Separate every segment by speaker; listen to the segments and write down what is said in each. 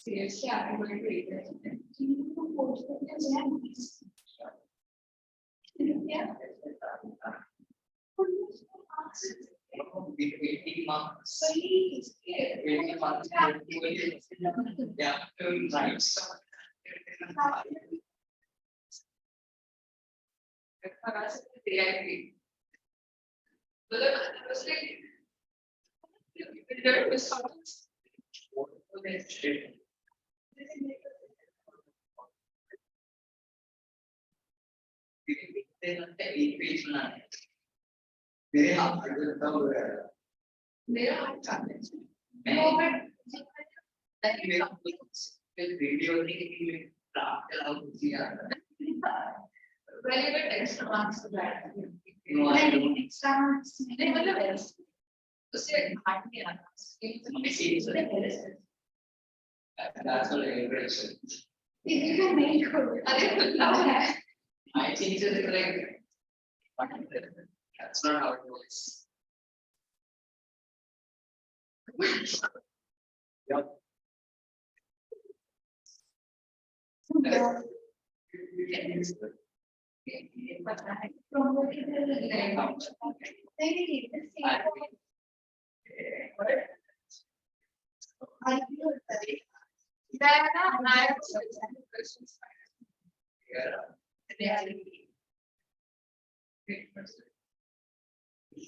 Speaker 1: CBSE are going to read it. You know, post yeah. 18 months. So he is here. 18 months. Yeah, right. Relevant extra marks for that. Extra marks. They will be best. So say hardly that's what I impression. If you can make good. My teacher is like, that's not how it works. Yep.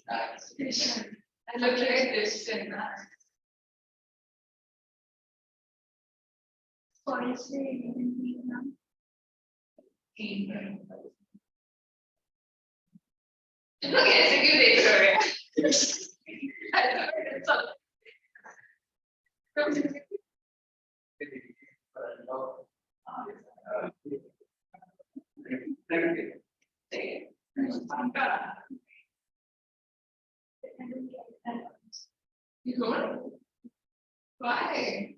Speaker 1: I look like this and okay, so you later. You don't? Why?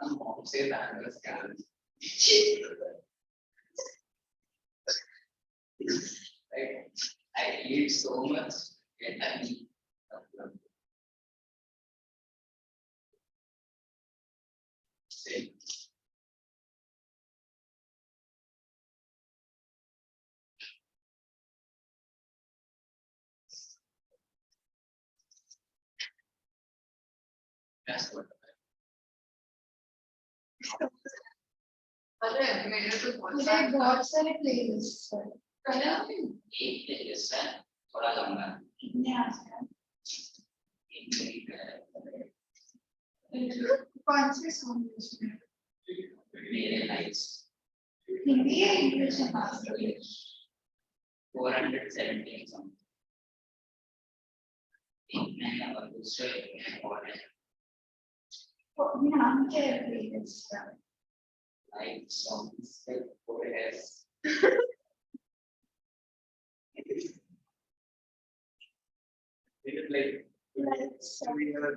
Speaker 1: I'm mom say that was kind I eat so much and I eat. That's what. बहुत सारे playlist एक playlist है थोड़ा लंबा कितने आजकल कौन से सॉन्ग उसमें मेरे लाइक्स हिंदी या इंग्लिश है 417 सॉन्ग एक नया और दूसरे और है नाम क्या है प्लेलिस्ट का like songs for us. Like we have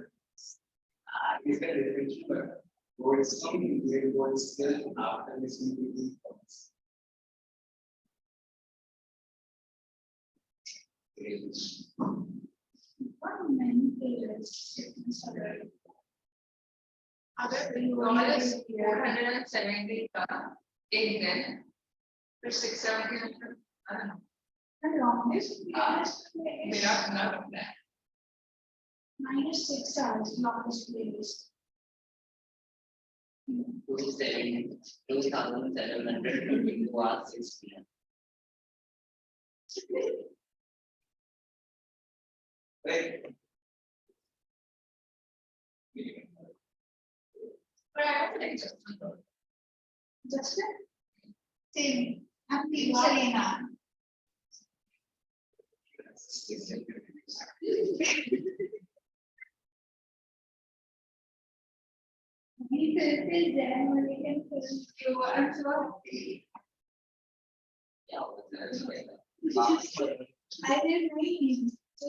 Speaker 1: is that different word song word still after listening to these songs. Many playlists other dollars 470 Indian for 670. The longest not of that. Minus 6 hours longest playlist. 2,722 hours 6 p.m. Right. Just same. I'm being Selena. We feel them when we can push you and so I didn't read. So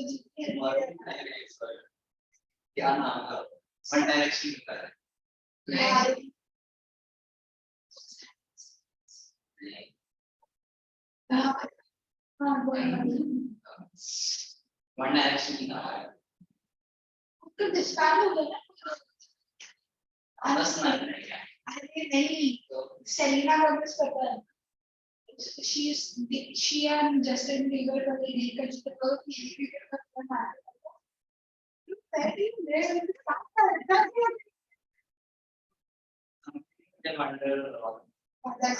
Speaker 1: yeah, one direction. Yeah. One direction. तो discard हो गया ना बस अरे नहीं Selina Gomez पता है she and Justin Bieber का भी रील का जितना करो कि Bieber का पता है पहले मेरे पता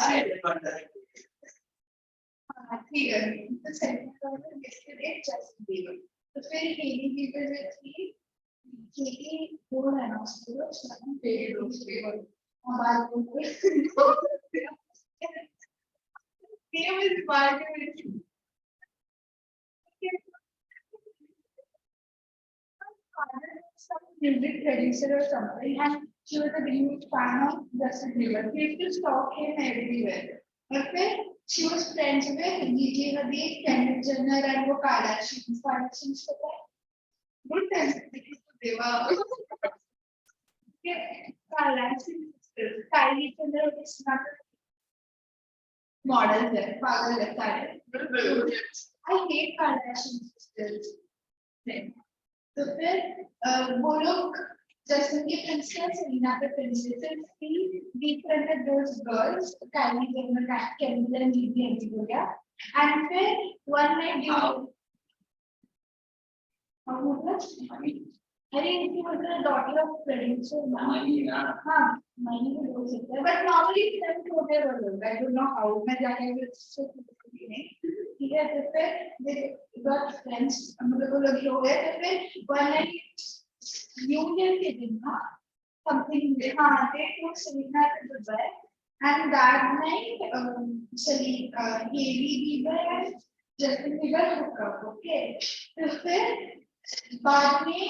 Speaker 1: है I wonder ठीक है तो सेलिना गोमेज इसके लिए Justin Bieber तो फिर केली बीबर जो थी केली वो है ना उसको उसका पेड़ उसके मोबाइल को Name is Margaret. Some music producer or something, and she was a huge fan of Justin Bieber. She used to stalk him everywhere. But then she was friends with Gigi Hadid, Kendall Jenner, and वो Kardashians. Kardashians पता है? Good times. देवा. Kardashians sisters. Kylie Jenner is not model है पागल लगता है I hate Kardashian sisters तो फिर वो लोग जैसे कि princess सेलिना के princesses भी befriended those girls Kylie Jenner Kendall and Gigi Hadid and फिर one night अरे इनकी मतलब daughter of producer हाँ मनी में बोल सकते हैं but normally friends होते हैं वो लोग I don't know how मैं जाके उससे नहीं ठीक है तो फिर they got friends हम लोग को लगे हो गए तो फिर one night New Year के दिन ना something हाँ they took Selena to Dubai and that night Hailey Bieber and Justin Bieber hook up okay तो फिर बाद में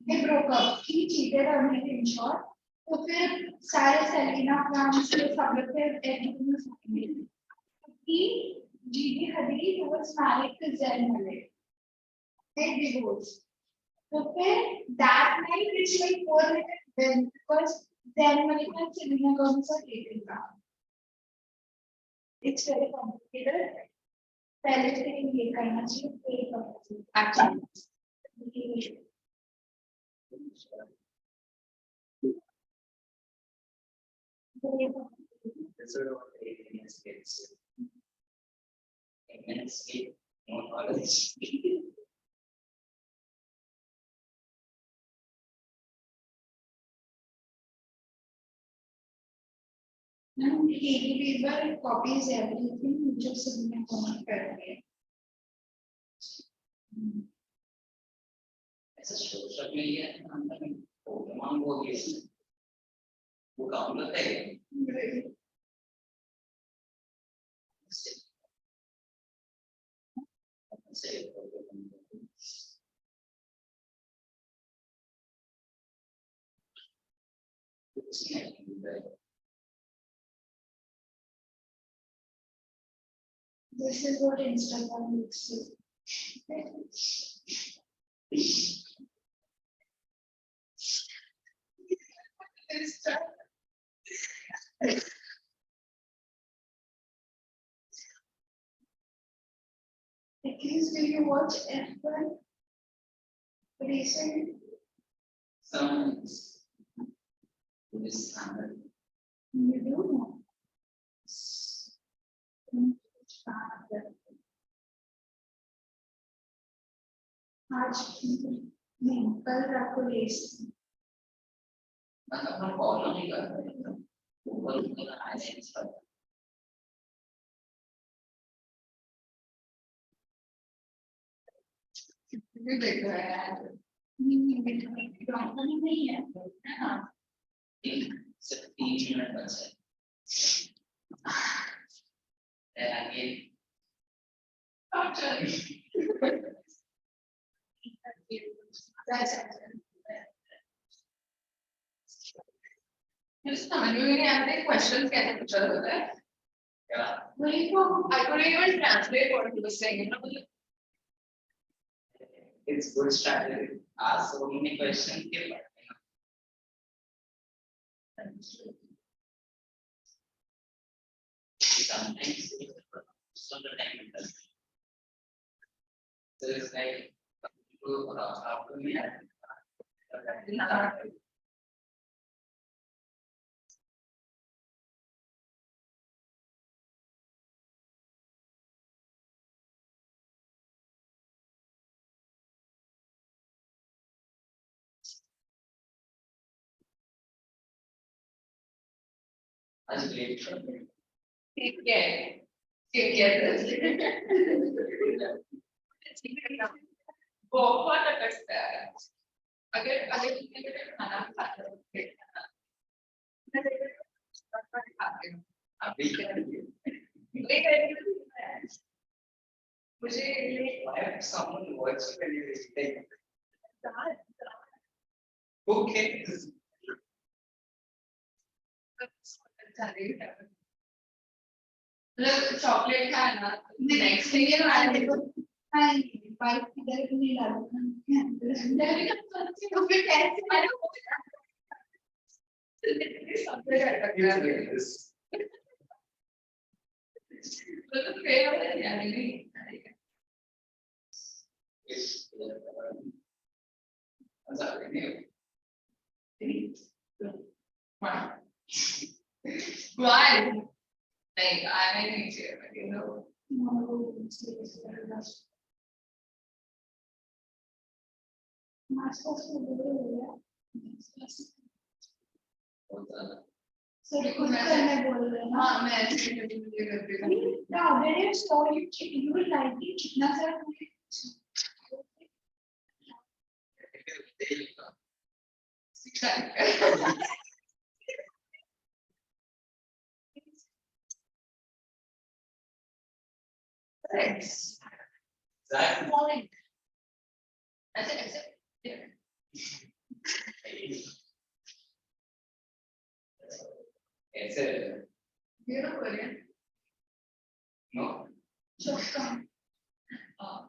Speaker 1: they broke up he cheated on her in short तो फिर सारे सेलिना फैंस के सब लोग थे एडिटिंग में कि जीजी हदीद was married to Zayn Malik they divorced तो फिर that night it's like 4 minutes then because Zayn Malik and Selena Gomez are dating now it's very complicated पहले से ये करना चाहिए actually This is what the escapes. Escape, no knowledge. And Hailey Bieber copies everything which is in the common career. As a social media, Pokemon Go is वो काम करते हैं This is what Instagram looks like. At least do you watch F1 racing? Some this you do? आज नहीं कल रात को race मतलब हम फॉलो नहीं कर रहे ऊपर ऊपर आइसक्रीम पर ये देख रहा है नहीं है हाँ सिर्फ 3 मिनट बचे आगे समझ में नहीं आते क्वेश्चंस कैसे पूछा जाता है वही तो I couldn't even translate what he was saying it's good strategy ask so many questions के sometimes so the time it does so it's like after me ठीक है ठीक है बहुत अटकता है अगर अगर खाना खाते मुझे someone works when you take okay मतलब चॉकलेट खाना नेक्स्ट थिंग ये मैंने देखो हां बाइक किधर भी नहीं डालूंगा तो फिर कैसे तो फेल हो जाएगा नहीं Why? Like I may need to, you know. So कुछ करने बोल रहे हैं हाँ मैं ऐसे करती हूँ ना when you saw you will like it कितना सारा Thanks. That morning. That's it. Yeah. It's a. You know Korean? No. Chokka. Oh.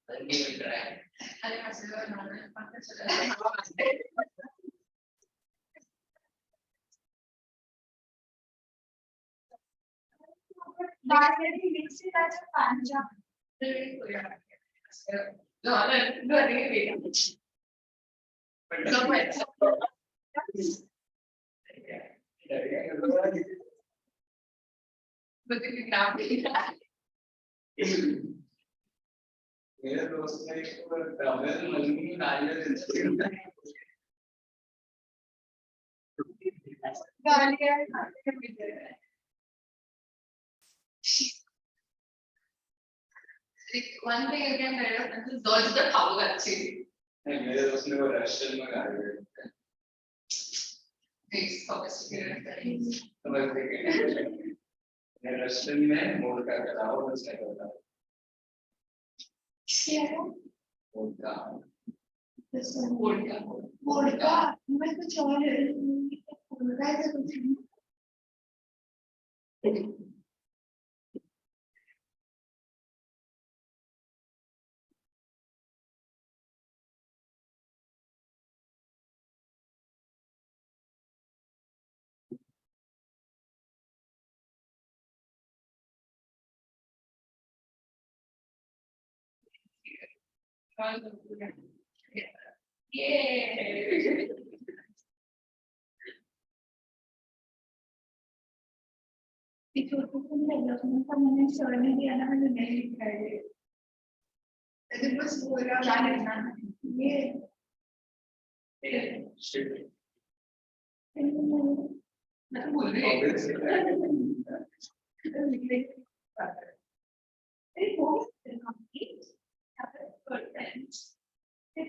Speaker 1: Let me try. I have to learn how to Marketing makes it as a panja. No, really. So much. But if you can't be that. मेरे दोस्त ने travel महीने नारियल institute गालियां खाते हैं one thing again मेरे दोस्त दौड़ तो खाओगे अच्छी नहीं मेरे दोस्त ने वो रेस्टोरेंट में गालियां Please sophisticated things. मेरे रेस्टोरेंट में मोड़ का कराओ बस नहीं होता Vodka. Vodka. मैं कुछ और vodka ऐसा कुछ नहीं Yeah. छोटे से डेवलपमेंट का मैंने सर्वे दिया ना मैंने नहीं लिखा है ऐसे बस बोला क्या लिखना है ये मैं बोल रही हूँ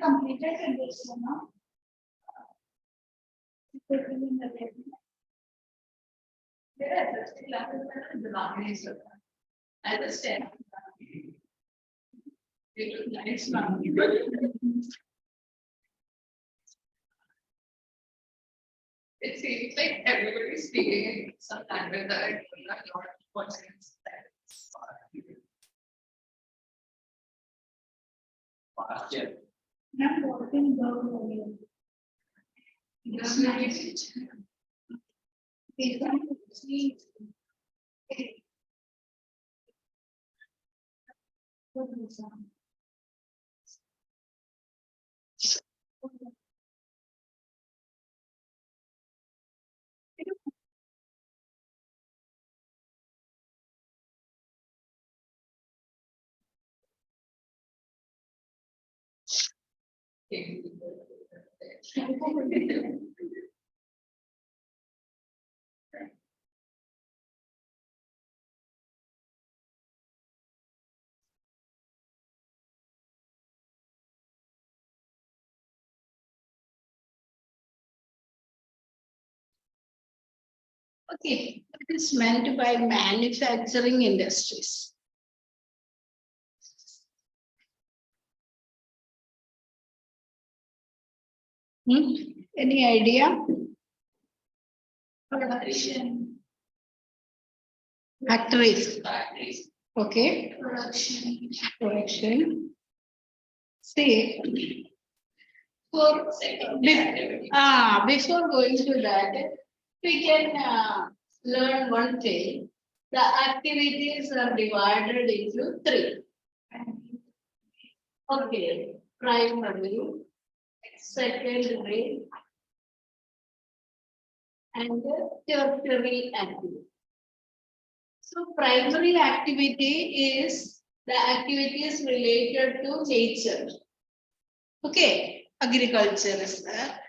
Speaker 1: completed condition ना मेरा ऐसा क्लासेस में ना दिमाग नहीं चलता ऐसा step it nice man it seems like everybody is speaking in some language that I don't know what's in I'm working well
Speaker 2: Okay, what is meant by manufacturing industries? Any idea?
Speaker 1: Production.
Speaker 2: Factories. Okay.
Speaker 1: Production.
Speaker 2: Production. See, before going to that, we can learn one thing. The activities are divided into three. Okay, primary, secondary, and tertiary activity. So primary activity is the activities related to nature. Okay, agriculture is there,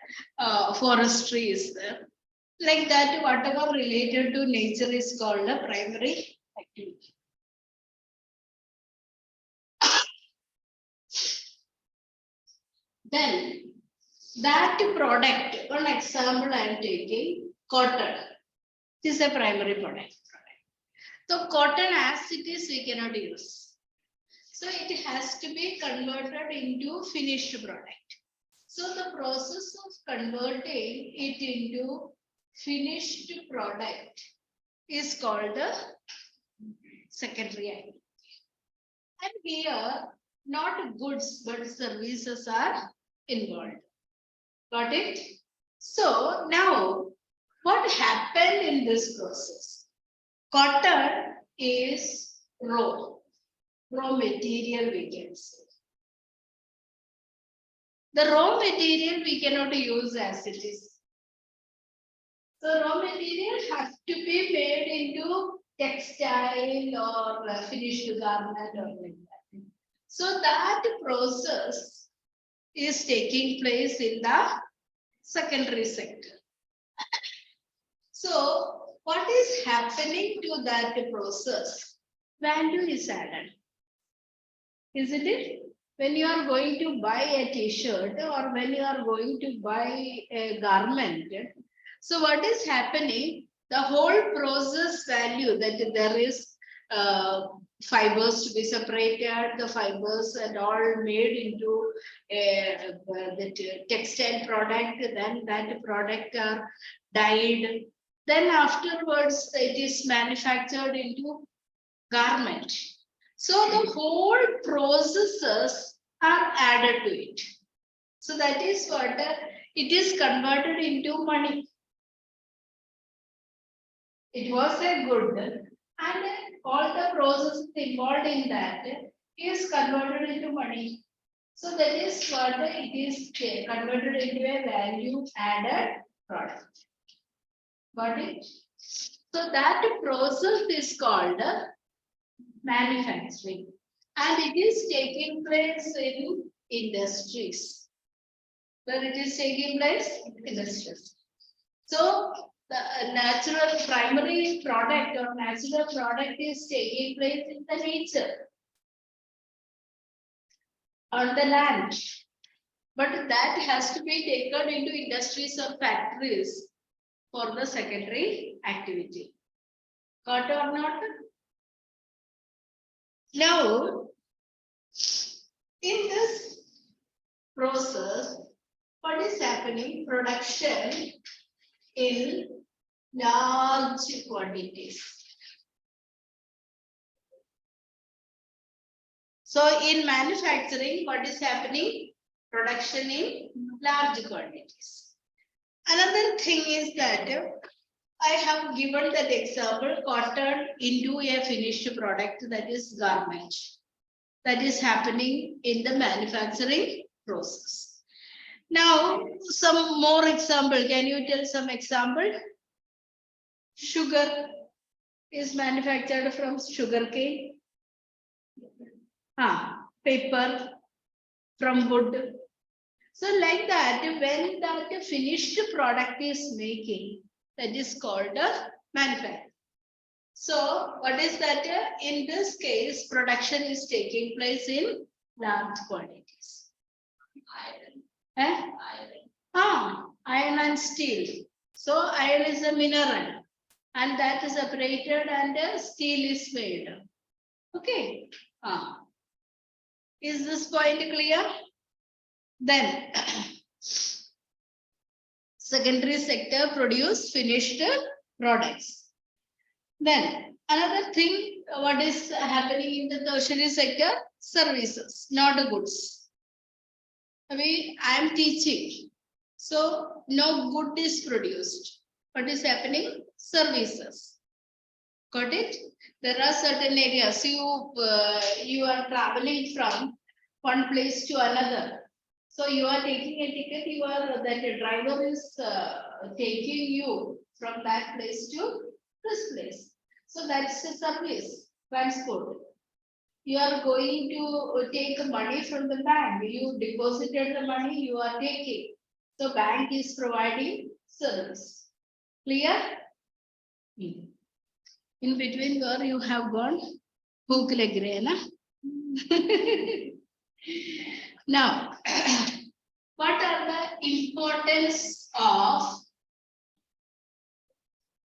Speaker 2: forestry is there. Like that, whatever related to nature is called a primary activity. Then that product, one example I am taking, cotton. This is a primary product. So cotton as it is, we cannot use. So it has to be converted into finished product. So the process of converting it into finished product is called the secondary activity. And here, not goods but services are involved. Got it? So now, what happened in this process? Cotton is raw material we can say. The raw material we cannot use as it is. So raw material has to be made into textile or finished garment or like that. So that process is taking place in the secondary sector. So what is happening to that process? Value is added. Isn't it? When you are going to buy a t-shirt or when you are going to buy a garment, so what is happening? The whole process value that there is fibers to be separated, the fibers and all made into the textile product, then that product are dyed. Then afterwards it is manufactured into garment. So the whole processes are added to it. So that is what it is converted into money. It was a good, and all the processes involved in that is converted into money. So that is what it is converted into a value added product. Got it? So that process is called manufacturing, and it is taking place in industries. Where it is taking place? Industries. So the natural primary product or natural product is taking place in the nature, on the land. But that has to be taken into industries or factories for the secondary activity. Got or not? Now, in this process, what is happening? Production in large quantities. So in manufacturing, what is happening? Production in large quantities. Another thing is that I have given that example, cotton into a finished product, that is garment. That is happening in the manufacturing process. Now, some more example. Can you tell some example? Sugar is manufactured from sugarcane. Paper from wood. So like that, when that finished product is making, that is called a manufacturing. So what is that? In this case, production is taking place in large quantities. Iron. Iron and steel. So iron is a mineral and that is separated and steel is made. Okay. Is this point clear? Then secondary sector produce finished products. Then another thing, what is happening in the tertiary sector? Services, not goods. I am teaching. So no good is produced. What is happening? Services. Got it? There are certain areas you are traveling from one place to another. So you are taking a ticket. That driver is taking you from that place to this place. So that's a service, transport. You are going to take money from the bank. You deposited the money, you are taking. So bank is providing service. Clear? In between where you have gone? Now, what are the importance of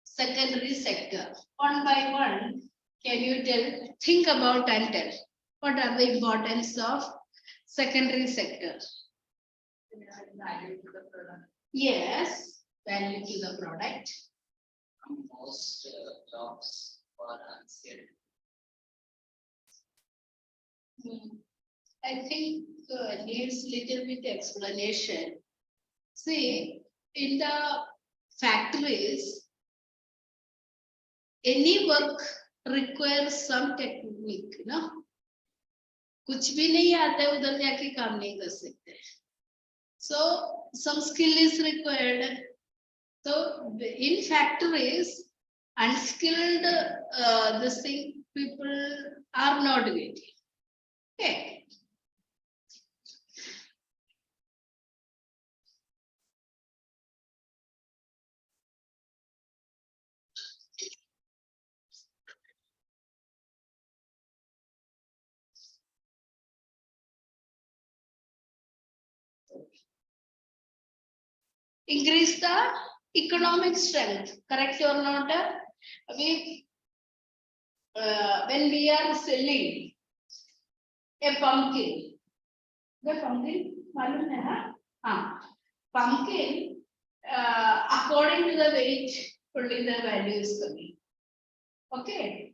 Speaker 2: secondary sector? One by one, can you think about and tell? What are the importance of secondary sector? Value to the product. Yes, value to the product.
Speaker 3: Most jobs are unskilled.
Speaker 2: I think needs little bit explanation. See, in the factories, any work requires some technique, no? कुछ भी नहीं आता है उधर जाके काम नहीं कर सकते. So some skill is required. So in factories, unskilled this thing people are not getting. Okay. Increase the economic strength, correct or not? When we are selling a pumpkin, the pumpkin, pumpkin, according to the weight, only the value is coming. Okay.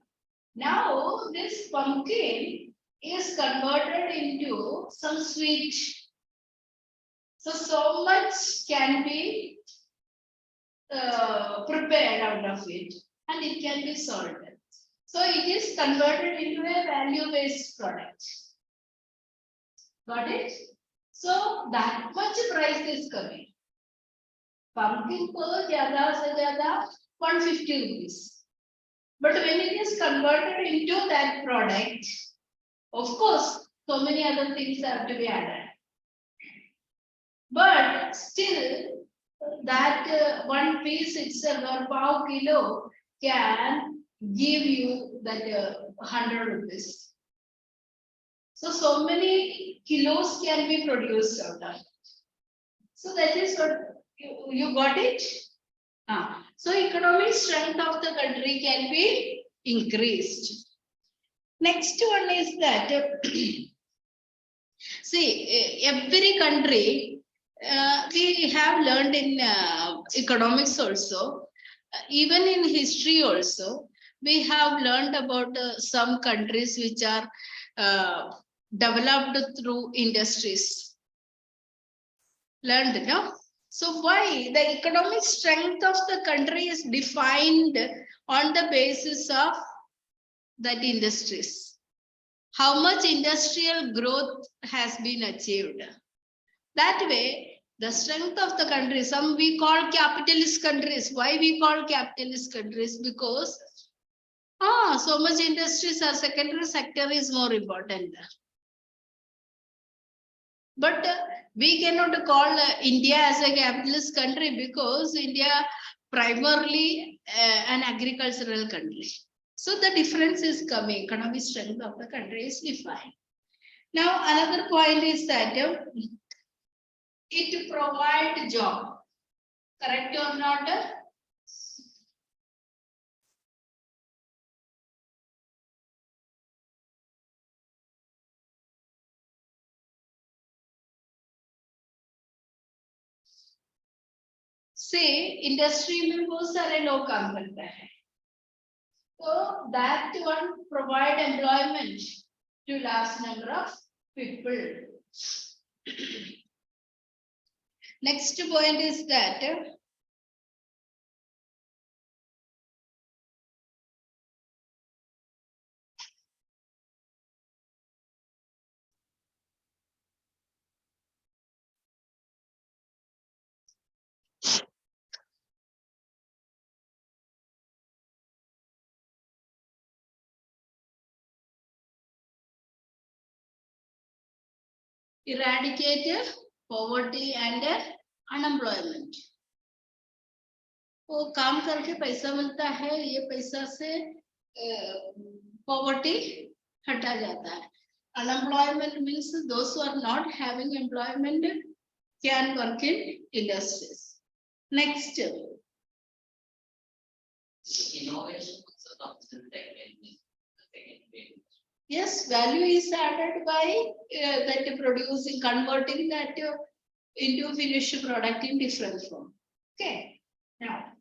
Speaker 2: Now this pumpkin is converted into some sweet. So much can be prepared out of it and it can be sold. So it is converted into a value-based product. Got it? So that much price is coming. Pumpkin per zyada se zyada 150 rupees. But when it is converted into that product, of course, so many other things have to be added. But still, that one piece itself or pav kilo can give you that 100 rupees. So many kilos can be produced out of it. So that is what you got it. So economic strength of the country can be increased. Next one is that see, every country we have learned in economics also, even in history also, we have learned about some countries which are developed through industries. Learned, no? So why the economic strength of the country is defined on the basis of that industries? How much industrial growth has been achieved? That way, the strength of the country, some we call capitalist countries. Why we call capitalist countries? Because so much industries are secondary sector is more important. But we cannot call India as a capitalist country because India primarily an agricultural country. So the difference is coming. Economic strength of the country is defined. Now another point is that it provides job. Correct or not? Say industry में बहुत सारे लोग काम करते हैं, so that one provide employment to large number of people. Next point is that eradicate poverty and unemployment. वो काम करके पैसा मिलता है, ये पैसा से poverty हटा जाता है. Unemployment means those who are not having employment can work in industries. Next.
Speaker 3: Innovation also comes in second phase.
Speaker 2: Yes, value is added by that producing, converting that into finished product in different form. Okay. Now,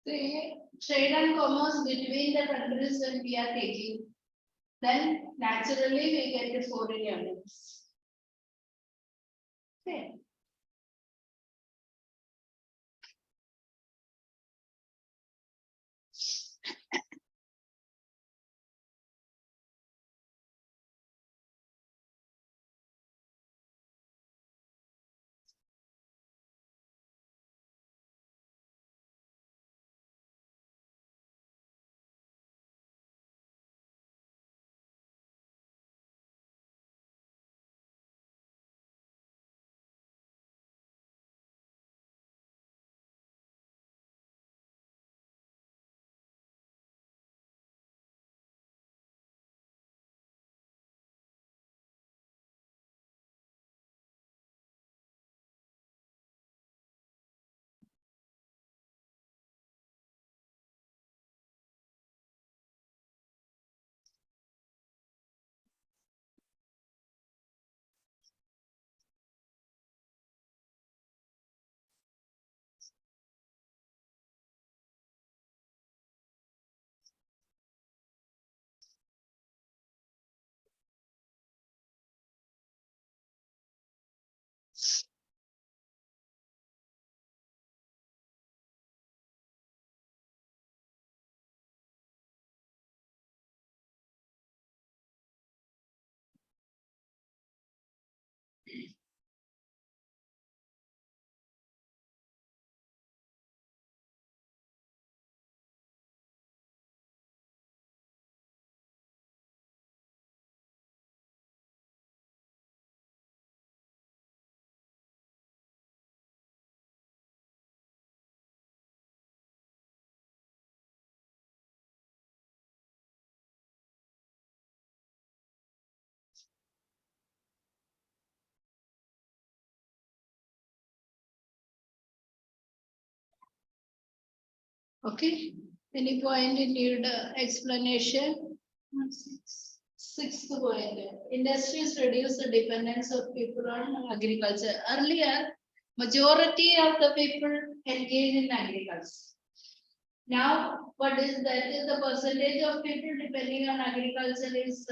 Speaker 2: the trade and commerce between the countries when we are taking, then naturally we get the foreign earnings. Okay. Okay. Any point in need explanation? Sixth point. Industries reduce the dependence of people on agriculture. Earlier, majority of the people engage in agriculture. Now, what is that? Is the percentage of people depending on agriculture is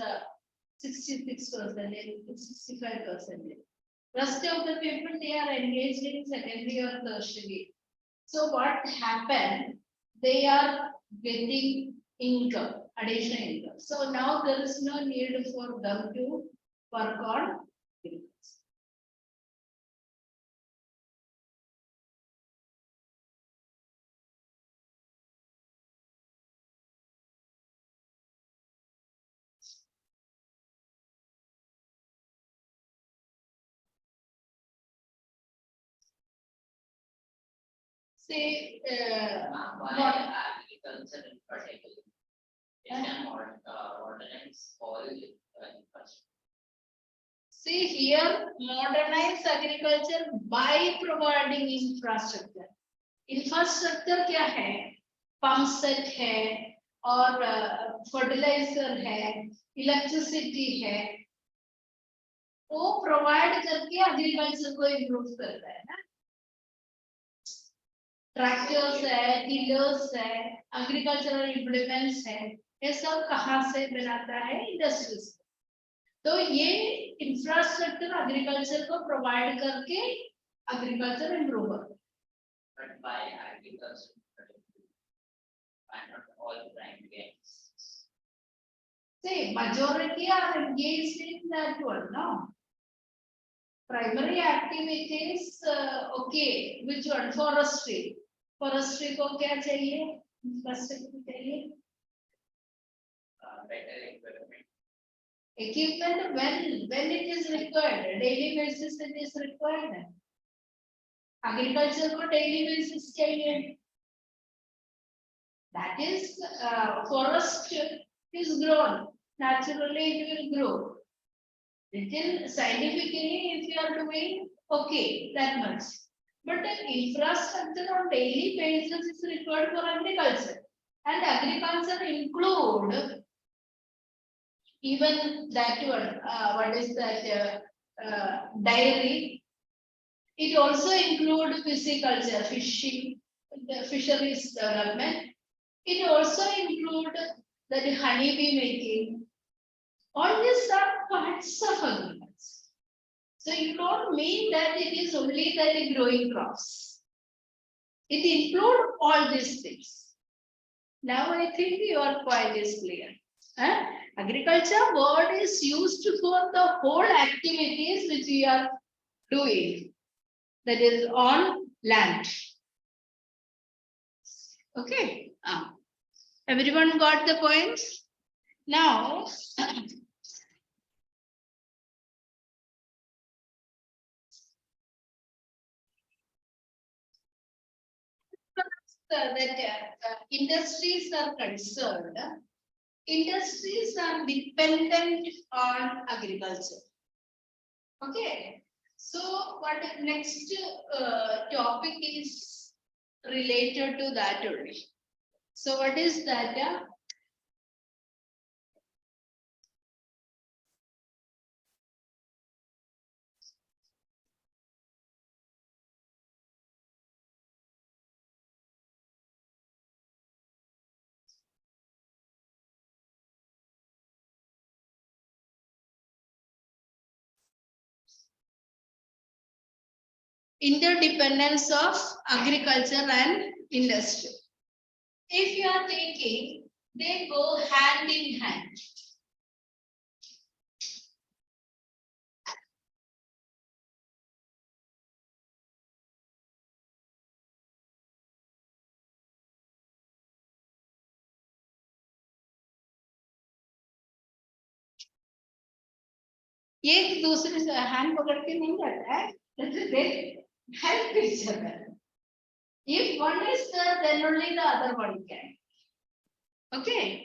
Speaker 2: 66%, 65%. Rest of the people, they are engaged in secondary or tertiary. So what happened? They are getting income, additional income. So now there is no need for them to work on agriculture. Say,
Speaker 3: Why agriculture in particular? It can modernize all infrastructure.
Speaker 2: see here, modernize agriculture by providing infrastructure. Infrastructure क्या है? Pump set है और fertilizer है, electricity है. वो provide करके agriculture को improve करता है ना. ट्रैक्टर्स है, टिलर्स है, एग्रीकल्चरल इम्प्लीमेंट्स है, ये सब कहाँ से बनाता है? इंडस्ट्रीज। तो ये इंफ्रास्ट्रक्चर एग्रीकल्चर को प्रोवाइड करके एग्रीकल्चर इम्प्रूव होता है।
Speaker 3: But by agriculture, why not all primary activities?
Speaker 2: See, majority are engaged in that one, no? Primary activities, okay, which one? Forestry. Forestry को क्या चाहिए? Infrastructure चाहिए.
Speaker 3: Better equipment.
Speaker 2: Equipment when it is required, daily basis it is required. Agriculture को daily basis चाहिए. That is forest is grown. Naturally it will grow. Little scientifically, if you are doing okay, that much. But the infrastructure on daily basis is required for agriculture. And agriculture include even that one, what is that, dairy. It also include pisciculture, fishing, the fisheries development. It also include that honeybee making. All these are parts of agriculture. So you don't mean that it is only that growing crops. It includes all these things. Now I think your point is clear. Agriculture word is used for the whole activities which we are doing, that is on land. Okay. Everyone got the point? Now, that industries are concerned, industries are dependent on agriculture. Okay. So what next topic is related to that only. So what is that? Interdependence of agriculture and industry. If you are thinking, they go hand in hand. एक दूसरे से hand पकड़ के नहीं जाता है, they help each other. If one is there, then only the other one can. Okay.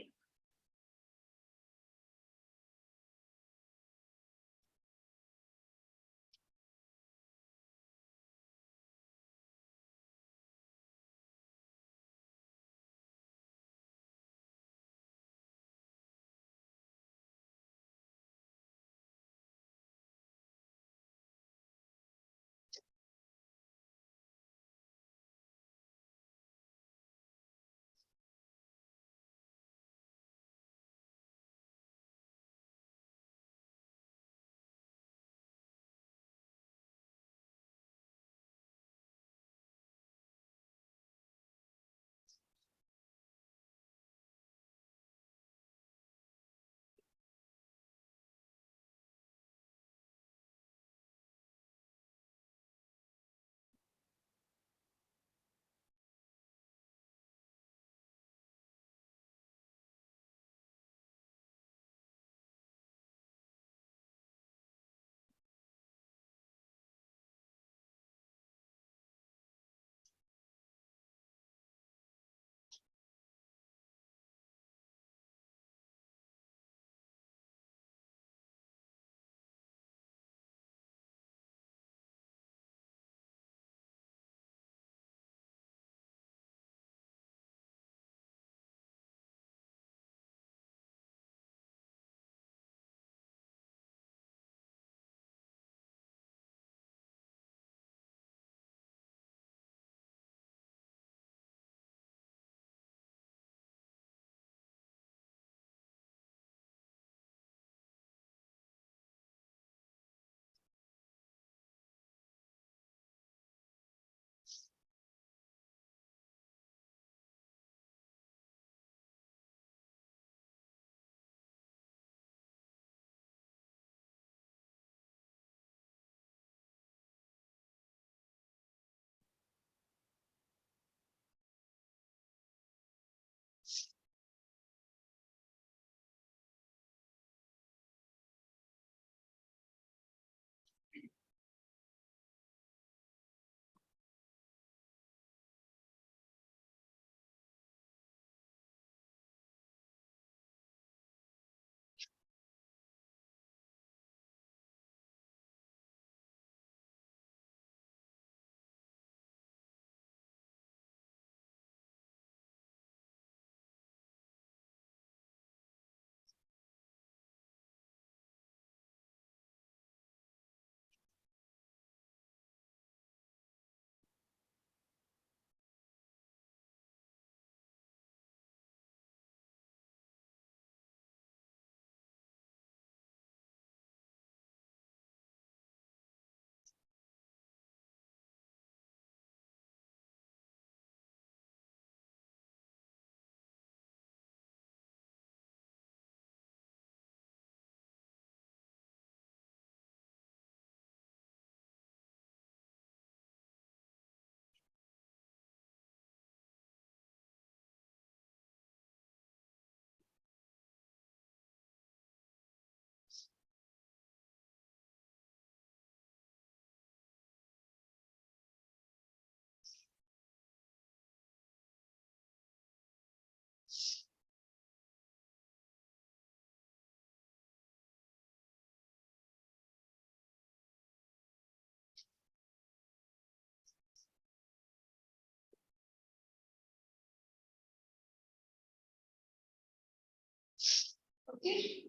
Speaker 2: Okay.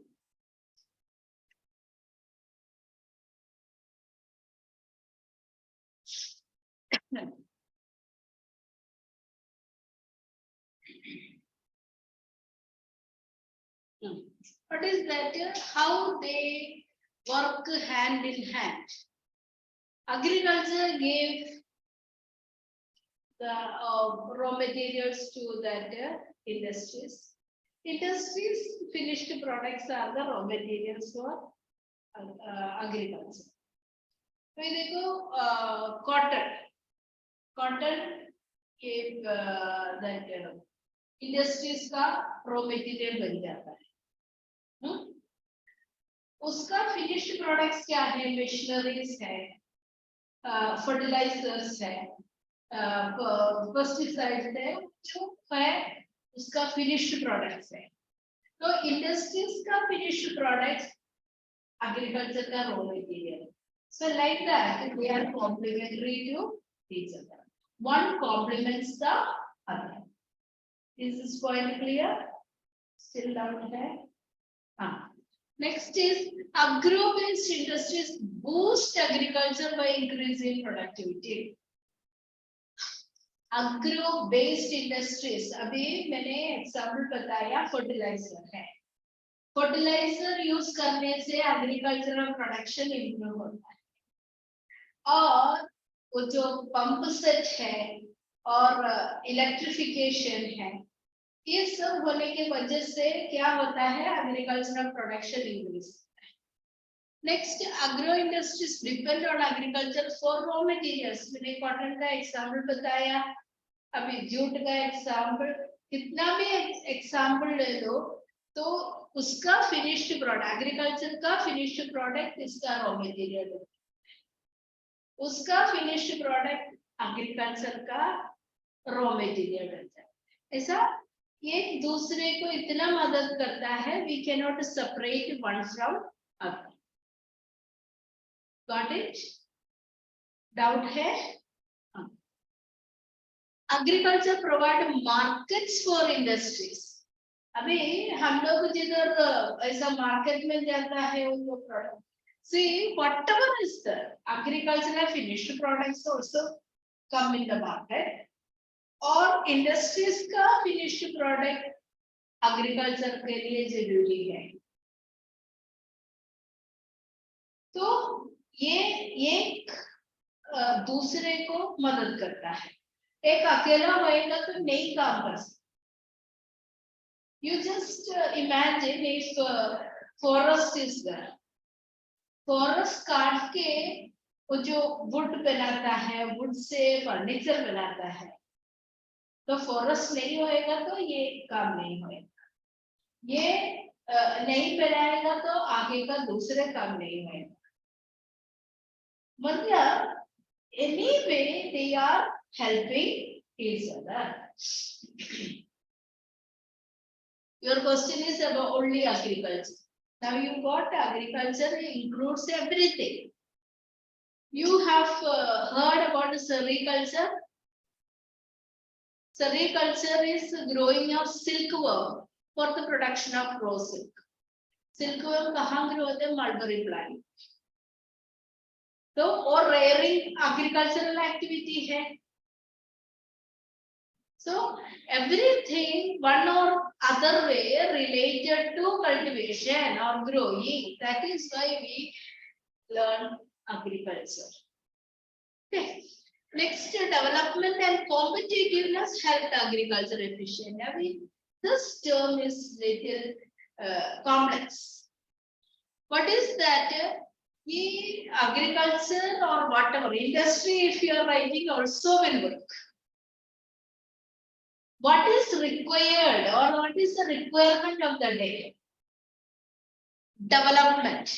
Speaker 2: What is that? How they work hand in hand. Agriculture gave the raw materials to that industries. Industries finished products are the raw materials for agriculture. फिर देखो cotton. Cotton gave that industries का raw material बन जाता है. उसका finished products क्या है? Machineries है, fertilizers है, पेस्टिसाइड्स है, जो है उसका फिनिश्ड प्रोडक्ट्स है. तो इंडस्ट्रीज का फिनिश्ड प्रोडक्ट्स एग्रीकल्चर का raw material. So like that they are complementary to each other. One complements the other. Is this point clear? Still doubt है? हाँ. Next is agro-based industries boost agriculture by increasing productivity. Agro-based industries, अभी मैंने example बताया fertiliser है. Fertiliser use करने से agricultural production improve होता है. और वो जो पंप सेट है और इलेक्ट्रिफिकेशन है, ये सब होने के वजह से क्या होता है? Agricultural production increase. Next, agro industries depend on agriculture for raw materials. मैंने कॉटन का एग्जांपल बताया, अभी जूट का एग्जांपल, कितना भी एग्जांपल ले लो तो उसका फिनिश्ड प्रोडक्ट, एग्रीकल्चर का फिनिश्ड प्रोडक्ट इसका रॉ मटेरियल है. उसका फिनिश्ड प्रोडक्ट एग्रीकल्चर का रॉ मटेरियल रहता है. ऐसा एक दूसरे को इतना मदद करता है. We can not separate one from other. Got it? Doubt है? Agriculture provide markets for industries. अभी हम लोग जिधर ऐसा मार्केट में जाता है उनको product, see whatever is the agricultural finished products also come in the market. और इंडस्ट्रीज का फिनिश्ड प्रोडक्ट एग्रीकल्चर के लिए जरूरी है. तो ये एक दूसरे को मदद करता है. एक अकेला होएगा तो नहीं काम कर सकता. You just imagine if forest is there. Forest काट के वो जो wood बनाता है, wood से फर्नीचर बनाता है, तो फॉरेस्ट नहीं होएगा तो ये काम नहीं होएगा. ये नहीं बनाएगा तो आगे का दूसरे काम नहीं होएगा. मतलब anyway they are helping each other. Your question is about only agriculture. Now you got agriculture includes everything. You have heard about sericulture. Sericulture is growing of silkworm for the production of raw silk. Silkworm कहाँ grow होते हैं? Mulberry plant. तो और rearing agricultural activity है. So everything one or other way related to cultivation or growing. That is why we learn agriculture. Okay. Next, development and competitiveness help agriculture efficient. I mean, this term is little complex. What is that? Agriculture or whatever industry, if you are writing, also will work. What is required or what is the requirement of the day? Development.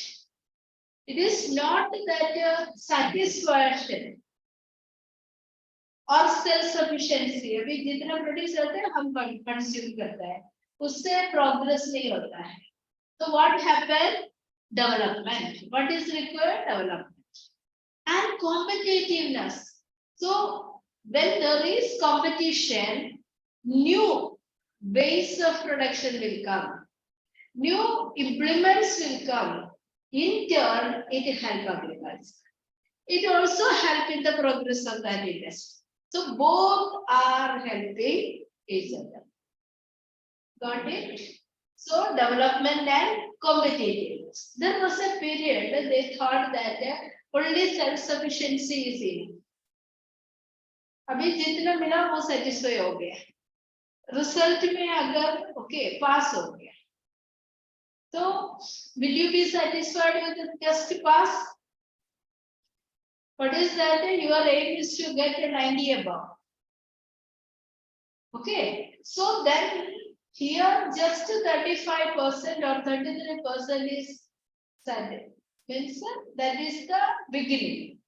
Speaker 2: It is not that satisfaction और self sufficiency. अभी जितना produce करते हैं हम consume करता है, उससे progress नहीं होता है. तो what happen? Development. What is required? Development and competitiveness. So when there is competition, new ways of production will come. new implements will come. In turn, it help agriculture. It also help in the progress of that industry. So both are helping each other. Got it? So development and competitiveness. There was a period that they thought that only self-sufficiency is enough. अभी जितना मिला वो satisfy हो गया. Result में अगर okay pass हो गया. So will you be satisfied with just pass? What is that? Your aim is to get a 90 above. Okay. So then here just 35% or 33% is certain. Means that is the beginning.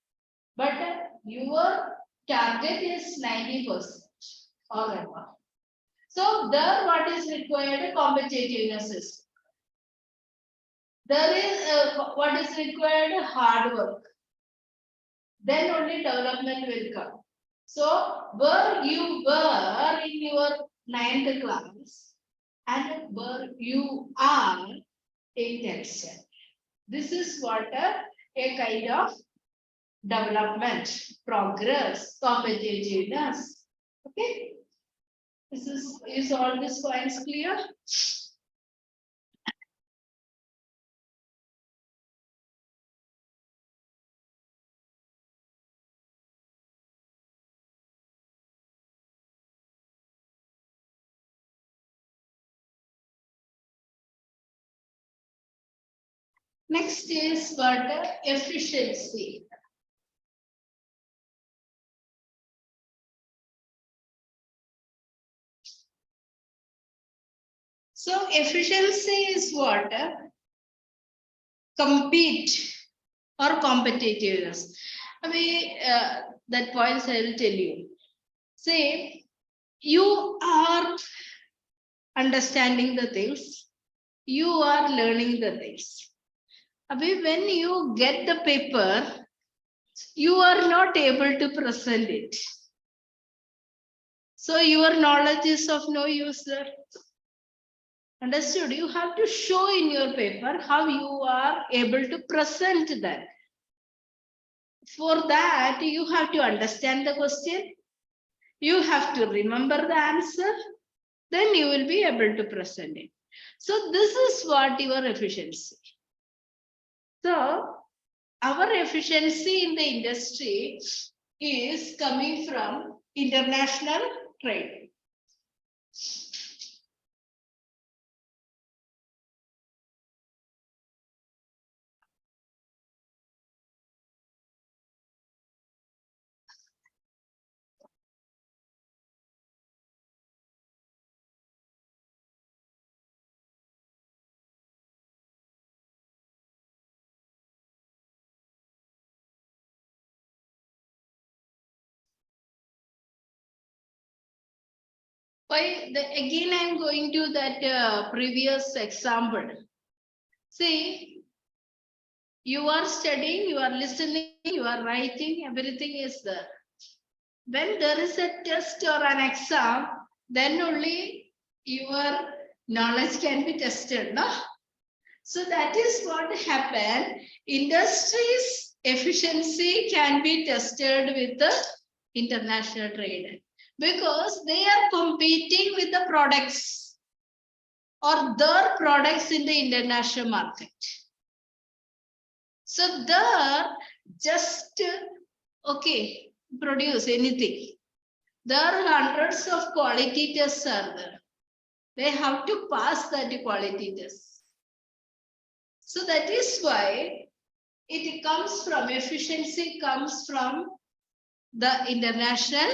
Speaker 2: But your target is 90% or above. So there what is required? Competitiveness is. There is what is required? Hard work. Then only development will come. So where you were in your 9th class and where you are in 10th standard. This is what a kind of development, progress, competitiveness. Okay. Is all these points clear? Next is what efficiency. So efficiency is what? Compete or competitiveness. I mean, that points I will tell you. Say, you are understanding the things, you are learning the things. I mean, when you get the paper, you are not able to present it. So your knowledge is of no use there. Understood? You have to show in your paper how you are able to present that. For that, you have to understand the question. You have to remember the answer. Then you will be able to present it. So this is what your efficiency. So our efficiency in the industry is coming from international trade. Again, I am going to that previous example. See, you are studying, you are listening, you are writing, everything is there. When there is a test or an exam, then only your knowledge can be tested. No? So that is what happened. Industry's efficiency can be tested with the international trade because they are competing with the products or their products in the international market. So there just okay, produce anything. There are hundreds of quality tests are there. They have to pass that quality test. So that is why it comes from efficiency comes from the international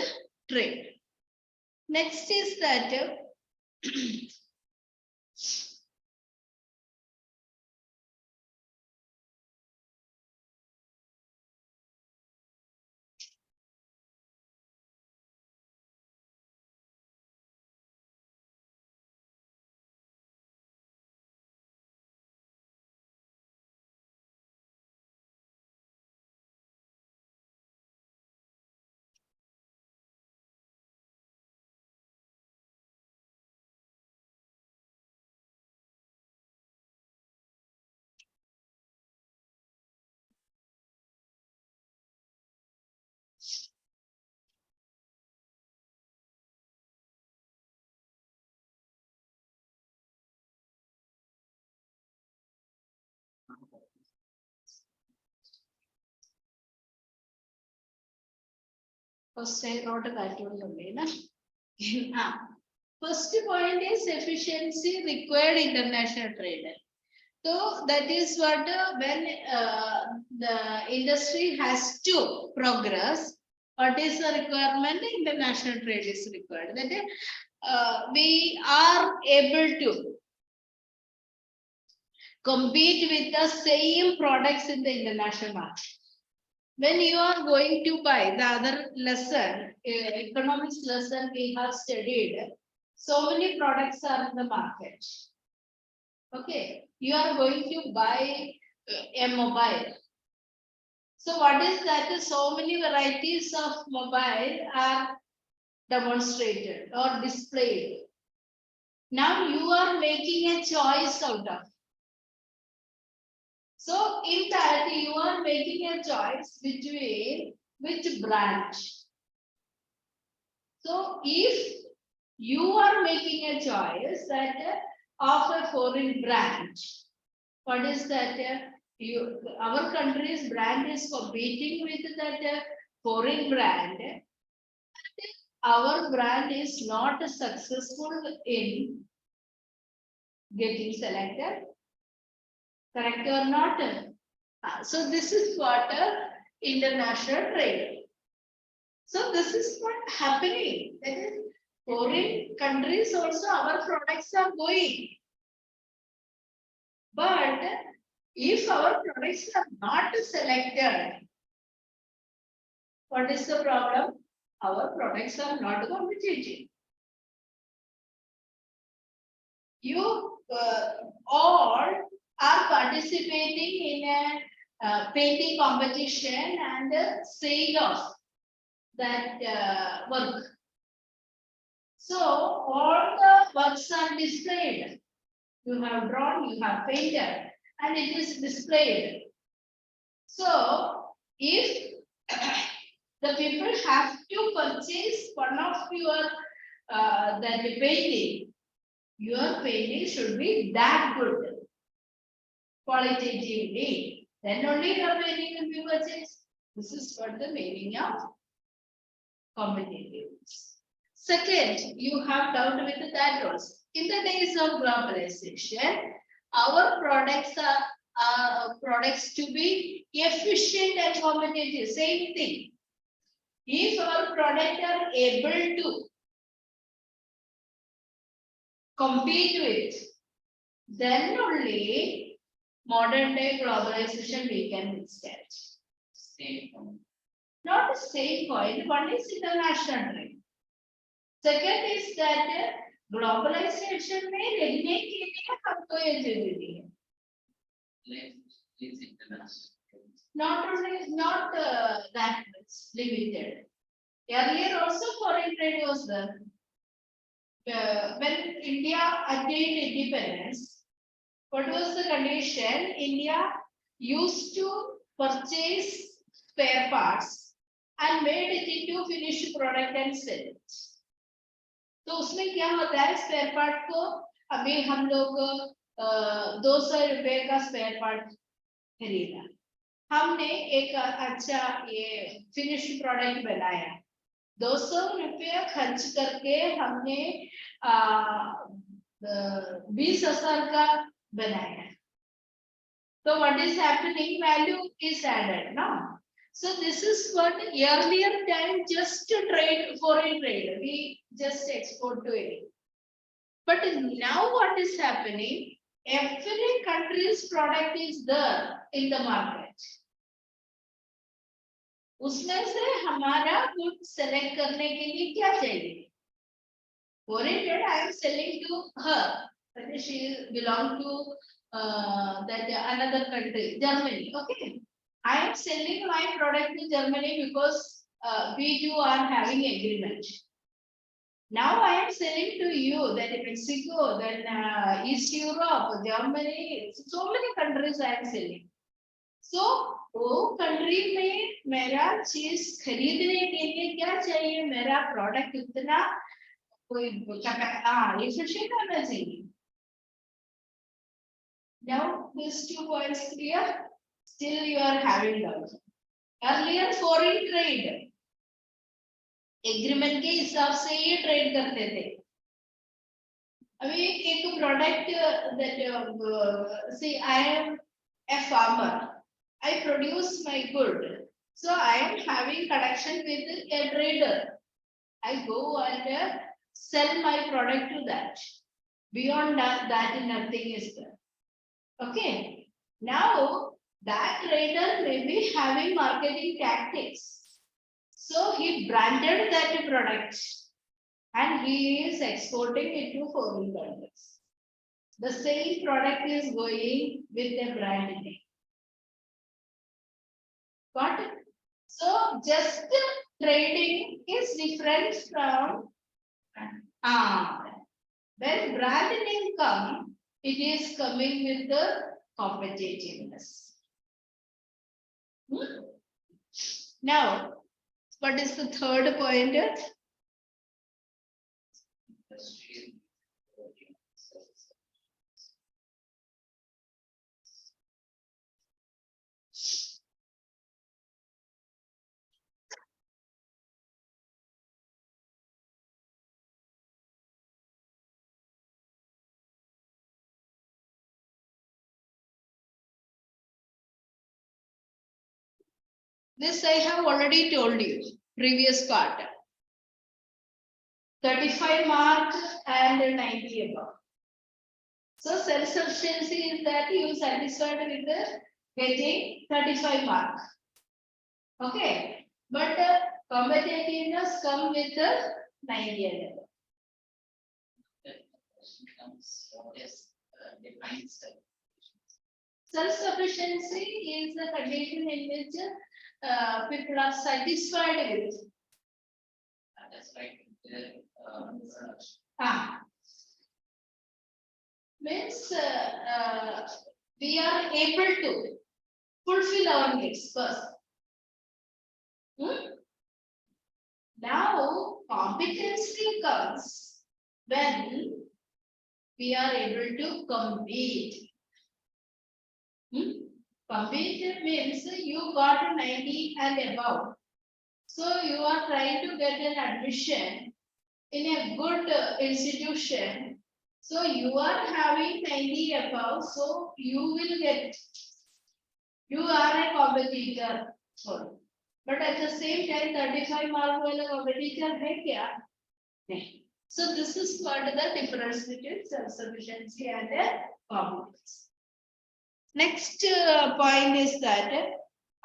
Speaker 2: trade. Next is that First I wrote that one only, na? First point is efficiency required international trade. So that is what when the industry has to progress, what is the requirement? International trade is required. That is, we are able to compete with the same products in the international market. When you are going to buy the other lesson, economics lesson we have studied, so many products are in the market. Okay, you are going to buy a mobile. So what is that? So many varieties of mobile are demonstrated or displayed. Now you are making a choice out of. So in that you are making a choice between which brand. So if you are making a choice that of a foreign brand, what is that? Our country's brand is competing with that foreign brand. Our brand is not successful in getting selected. Correct or not? So this is what international trade. So this is what happening. That is, foreign countries also our products are going. But if our products are not selected, what is the problem? Our products are not competitive. You all are participating in a painting competition and sale of that work. So all the works are displayed. You have drawn, you have painted, and it is displayed. So if the people have to purchase one of your that painting, your painting should be that good qualitatively. Then only your painting will be purchased. This is what the meaning of competitiveness. Second, you have dealt with that also. In the days of globalization, our products are products to be efficient and competitive. Same thing. If our products are able to compete with, then only modern day globalization we can withstand.
Speaker 3: Same point.
Speaker 2: Not the same point. One is international trade. Second is that globalization में रहने के लिए हमको ये जरूरी है.
Speaker 3: Let's international.
Speaker 2: Not only not that much limited. Earlier also foreign trade was there. When India attained independence, what was the condition? India used to purchase spare parts and made it into finished product and sell it. तो उसमें क्या होता है spare part को अभी हम लोग 200 रुपए का स्पेयर पार्ट खरीदा हमने एक अच्छा ये फिनिश्ड प्रोडक्ट बनाया 200 रुपया खर्च करके हमने 20,000 का बनाया तो what is happening value is added no so this is what earlier time just to trade foreign trade we just export to it but now what is happening every country's product is there in the market उसमें से हमारा good select करने के लिए क्या चाहिए foreign trade I am selling to her that she belong to that another country Germany okay I am selling my product to Germany because we two are having agreement. Now I am selling to you that Mexico, then East Europe, Germany, so many countries I am selling. So वो country में मेरा चीज खरीदने के लिए क्या चाहिए मेरा product इतना कोई efficient होना चाहिए. Now these 2 points clear. Still you are having doubt. Earlier foreign trade. Agreement के हिसाब से ये ट्रेड करते थे। अभी एक product that see I am a farmer, I produce my good, so I am having connection with a trader. I go and sell my product to that. Beyond that nothing is there. Okay. Now that trader may be having marketing tactics. So he branded that product and he is exporting it to foreign countries. The same product is going with a brand name. Got it? So just trading is different from when brand name come, it is coming with the competitiveness. Now, what is the third point?
Speaker 3: Industry.
Speaker 2: This I have already told you, previous part. 35 mark and 90 above. So self-sufficiency is that you satisfied with the getting 35 mark. Okay. But competitiveness come with the 90 and above.
Speaker 3: The question comes, what is defines the
Speaker 2: Self-sufficiency is the condition in which people are satisfied with.
Speaker 3: that's right.
Speaker 2: Means we are able to fulfill our needs first. Now competency comes when we are able to compete. Compete means you got 90 and above. So you are trying to get an admission in a good institution. So you are having 90 above, so you will get, you are a competitor. But at the same time, 35 mark wala competitor hai kya? Nahi. So this is what the difference between self-sufficiency and competence. Next point is that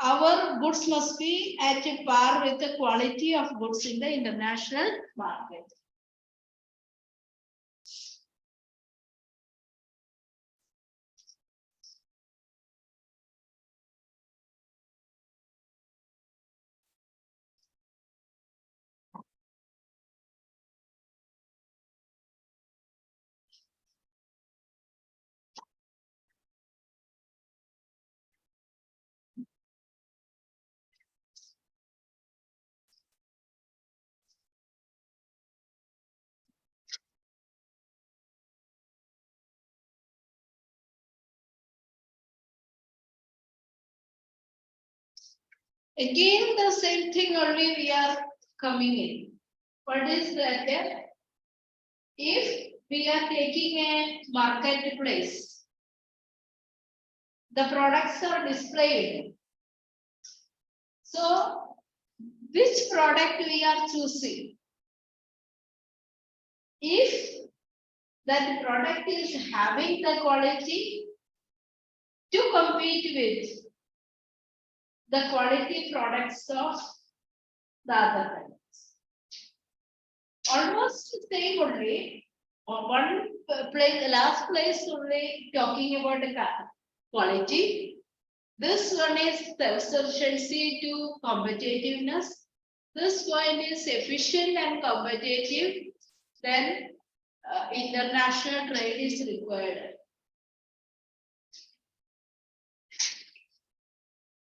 Speaker 2: our goods must be at par with the quality of goods in the international market. Again, the same thing only we are coming in. What is that? If we are taking a marketplace, the products are displayed. So, which product we are choosing? If that product is having the quality to compete with the quality products of the other countries. Almost the same only. One place, last place only talking about the quality. This one is self-sufficiency to competitiveness. This one is efficient and competitive. Then international trade is required.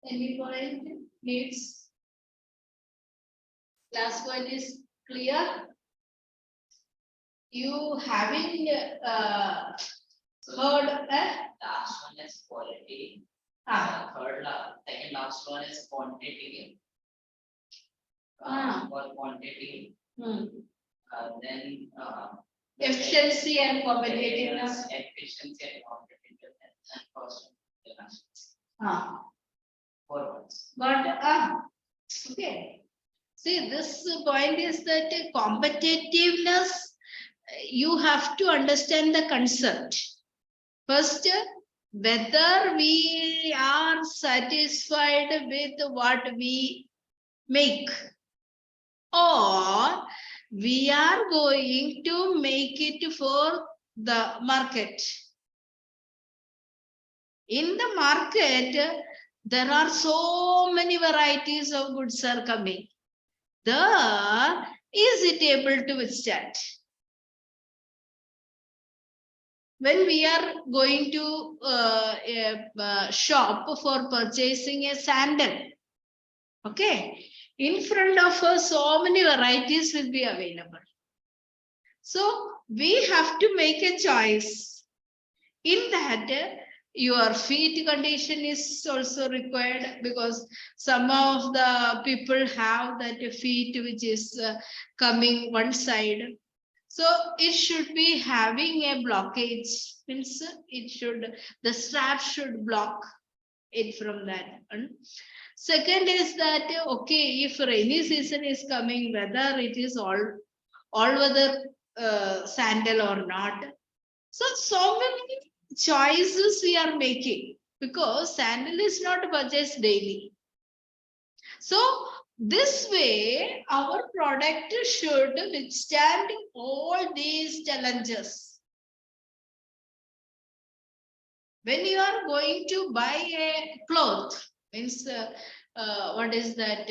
Speaker 2: Any point needs? Last one is clear. You having heard
Speaker 3: last one is quality. Second last one is quantity. for quantity,
Speaker 2: Hmm.
Speaker 3: then
Speaker 2: Efficiency and competitiveness.
Speaker 3: efficiency and competitiveness, and cost of efficiency.
Speaker 2: Ah.
Speaker 3: 4 points.
Speaker 2: But okay. See, this point is that competitiveness, you have to understand the concept. First, whether we are satisfied with what we make, or we are going to make it for the market. In the market, there are so many varieties of goods are coming. Is it able to withstand? When we are going to a shop for purchasing a sandal, okay, in front of us, so many varieties will be available. So we have to make a choice. In that, your feet condition is also required, because some of the people have that feet which is coming one side. So it should be having a blockage, means the strap should block it from that. Second is that, okay, if rainy season is coming, whether it is all weather sandal or not. So many choices we are making, because sandal is not purchased daily. So this way, our product should withstand all these challenges. When you are going to buy a cloth, means what is that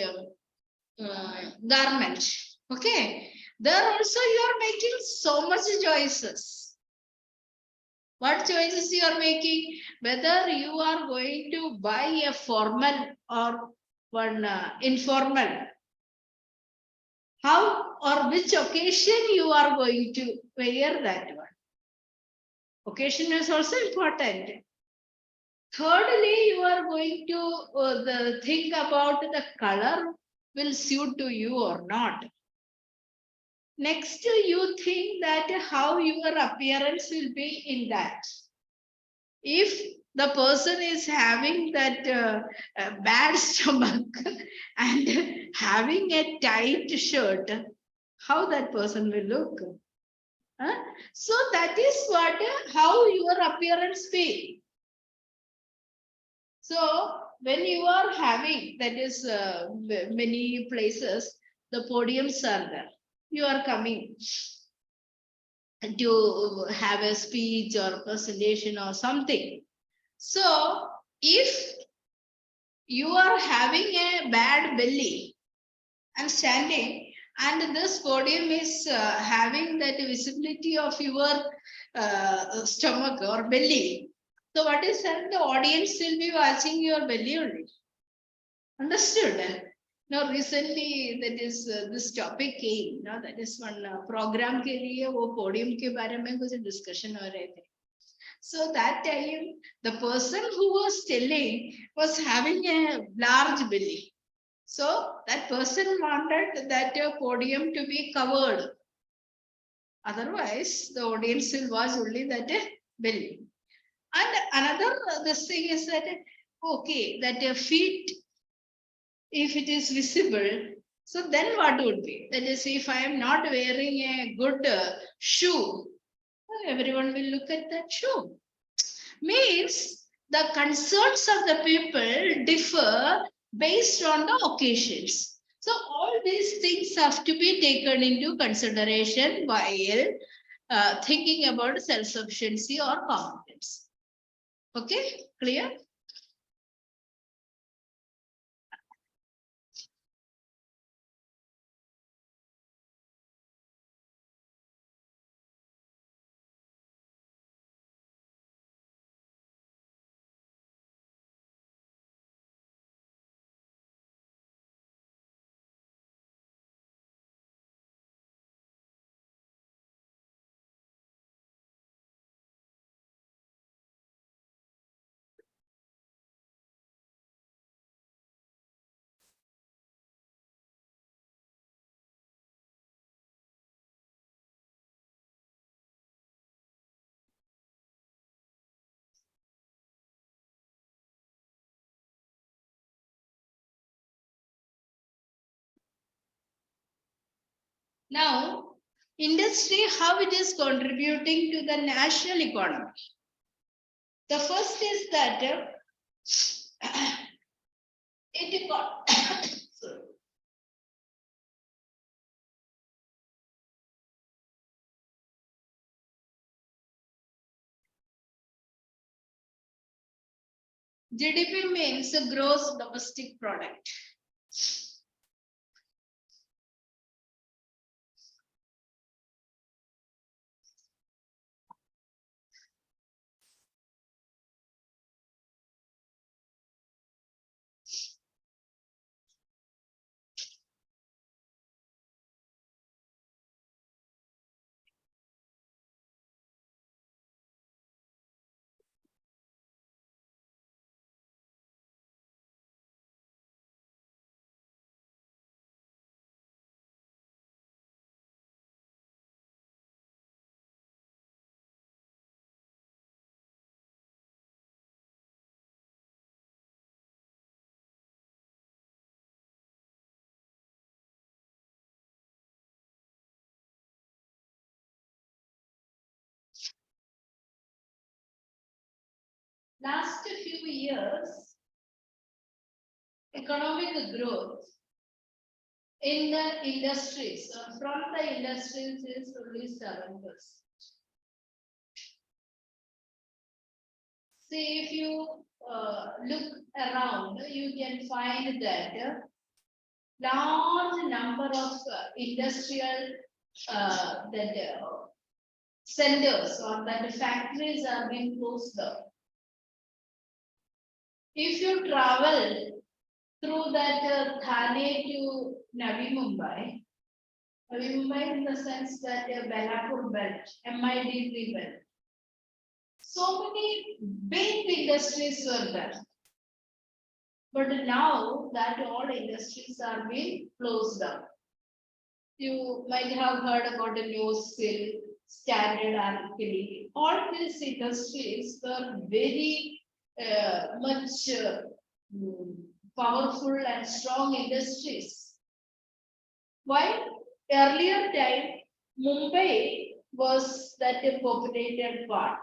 Speaker 2: garment? Okay, there also you are making so much choices. What choices you are making? Whether you are going to buy a formal or one informal. How or which occasion you are going to wear that one. Occasion is also important. Thirdly, you are going to think about the color will suit to you or not. Next, you think that how your appearance will be in that. If the person is having that bad stomach and having a tight shirt, how that person will look? Huh? So that is what how your appearance be. So when you are having, that is many places, the podiums are there. You are coming to have a speech or presentation or something. So if you are having a bad belly and standing, and this podium is having that visibility of your stomach or belly, so what is that? The audience will be watching your belly only. Understood? Now recently that is this topic came. Now that is one program के लिए वो podium के बारे में कुछ discussion हो रहे थे. So that time the person who was telling was having a large belly. So that person wanted that podium to be covered. Otherwise, the audience will watch only that belly. And another this thing is that, okay, that feet, if it is visible, so then what would be? That is, if I am not wearing a good shoe, everyone will look at that shoe. Means the concerns of the people differ based on the occasions. So all these things have to be taken into consideration while thinking about self-sufficiency or competence. Okay, clear? Now, industry, how it is contributing to the national economy. The first is that it got sorry. GDP means the gross domestic product. Last few years, economic growth in the industries, from the industries is only 7%. See, if you look around, you can find that large number of industrial centers or that factories are being closed down. If you travel through that Thane to Navi Mumbai in the sense that Belapur belt, MIDP belt, so many big industries were there. But now that all industries are being closed down. You might have heard about the news still, Standard Architecture. All these industries were very much powerful and strong industries. While earlier time, Mumbai was that a populated part.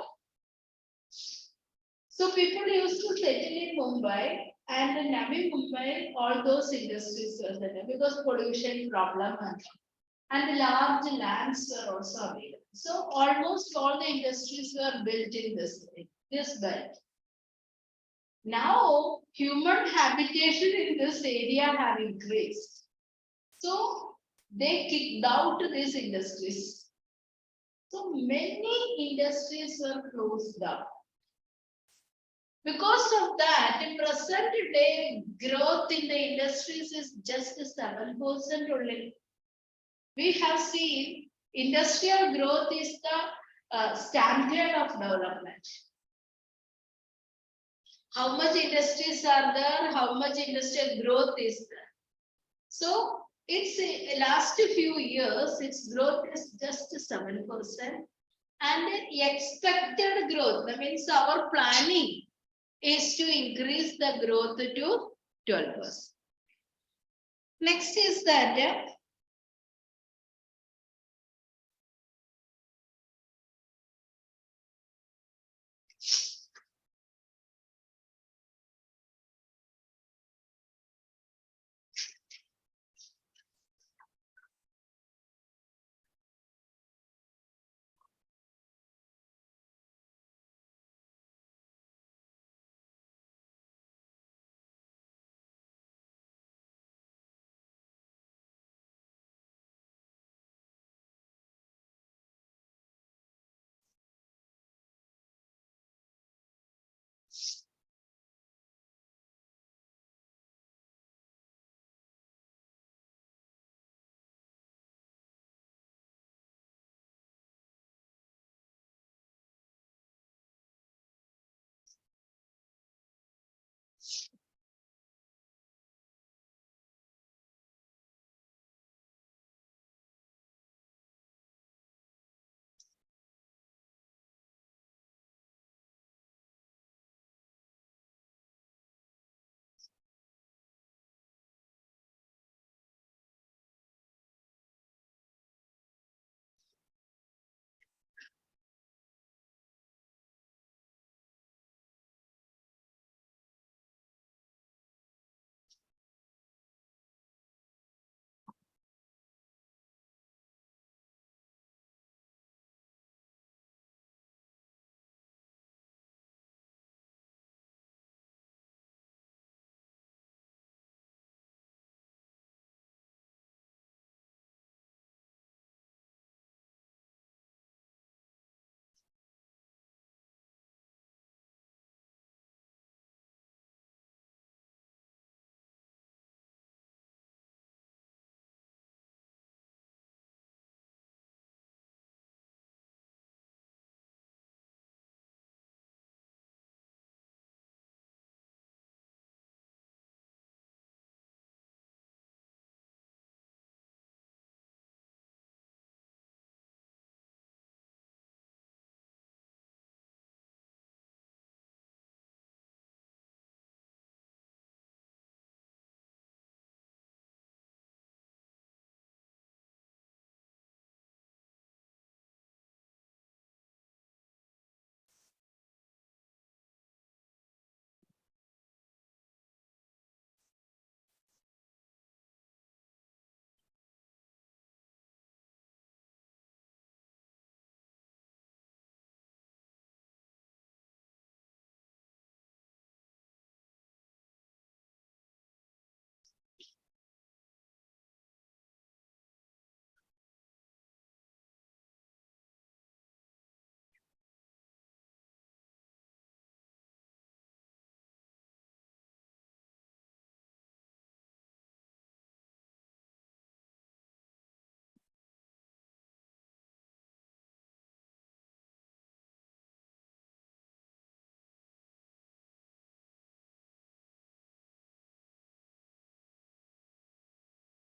Speaker 2: So people used to settle in Mumbai and in Navi Mumbai, all those industries were there because pollution problem and large lands were also available. So almost all the industries were built in this belt. Now human habitation in this area have increased. So they kicked out these industries. So many industries were closed down. Because of that, in present day growth in the industries is just 7% only. We have seen industrial growth is the standard of development. How much industries are there? How much industrial growth is there? So it's last few years, its growth is just 7%. And the expected growth, that means our planning is to increase the growth to 12%. Next is that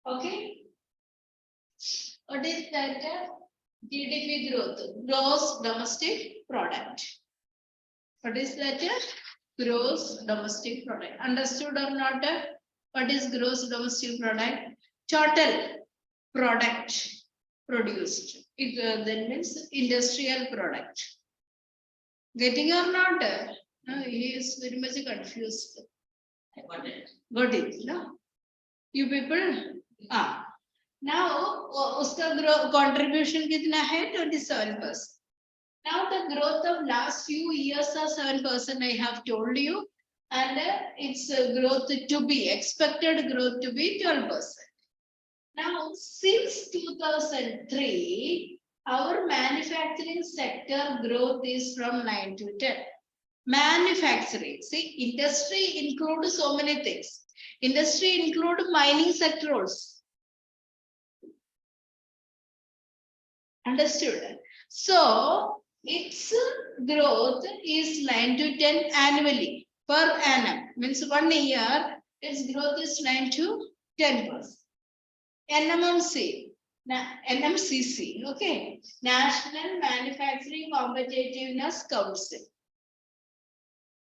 Speaker 2: Okay. What is that? GDP growth, gross domestic product. What is that? Gross domestic product. Understood or not? What is gross domestic product? Total product produced. It then means industrial product. Getting or not? No, he is very much confused.
Speaker 3: I got it.
Speaker 2: Got it? No? You people? Ah. Now, uska contribution kitna hai? 27%. Now the growth of last few years are 7%, I have told you, and its growth to be expected growth to be 12%. Now, since 2003, our manufacturing sector growth is from 9 to 10. Manufacturing, see, industry includes so many things. Industry include mining sector also. Understood? So, its growth is 9 to 10 annually per annum. Means 1 year, its growth is 9 to 10%. NMCC, okay, National Manufacturing Competitiveness Council.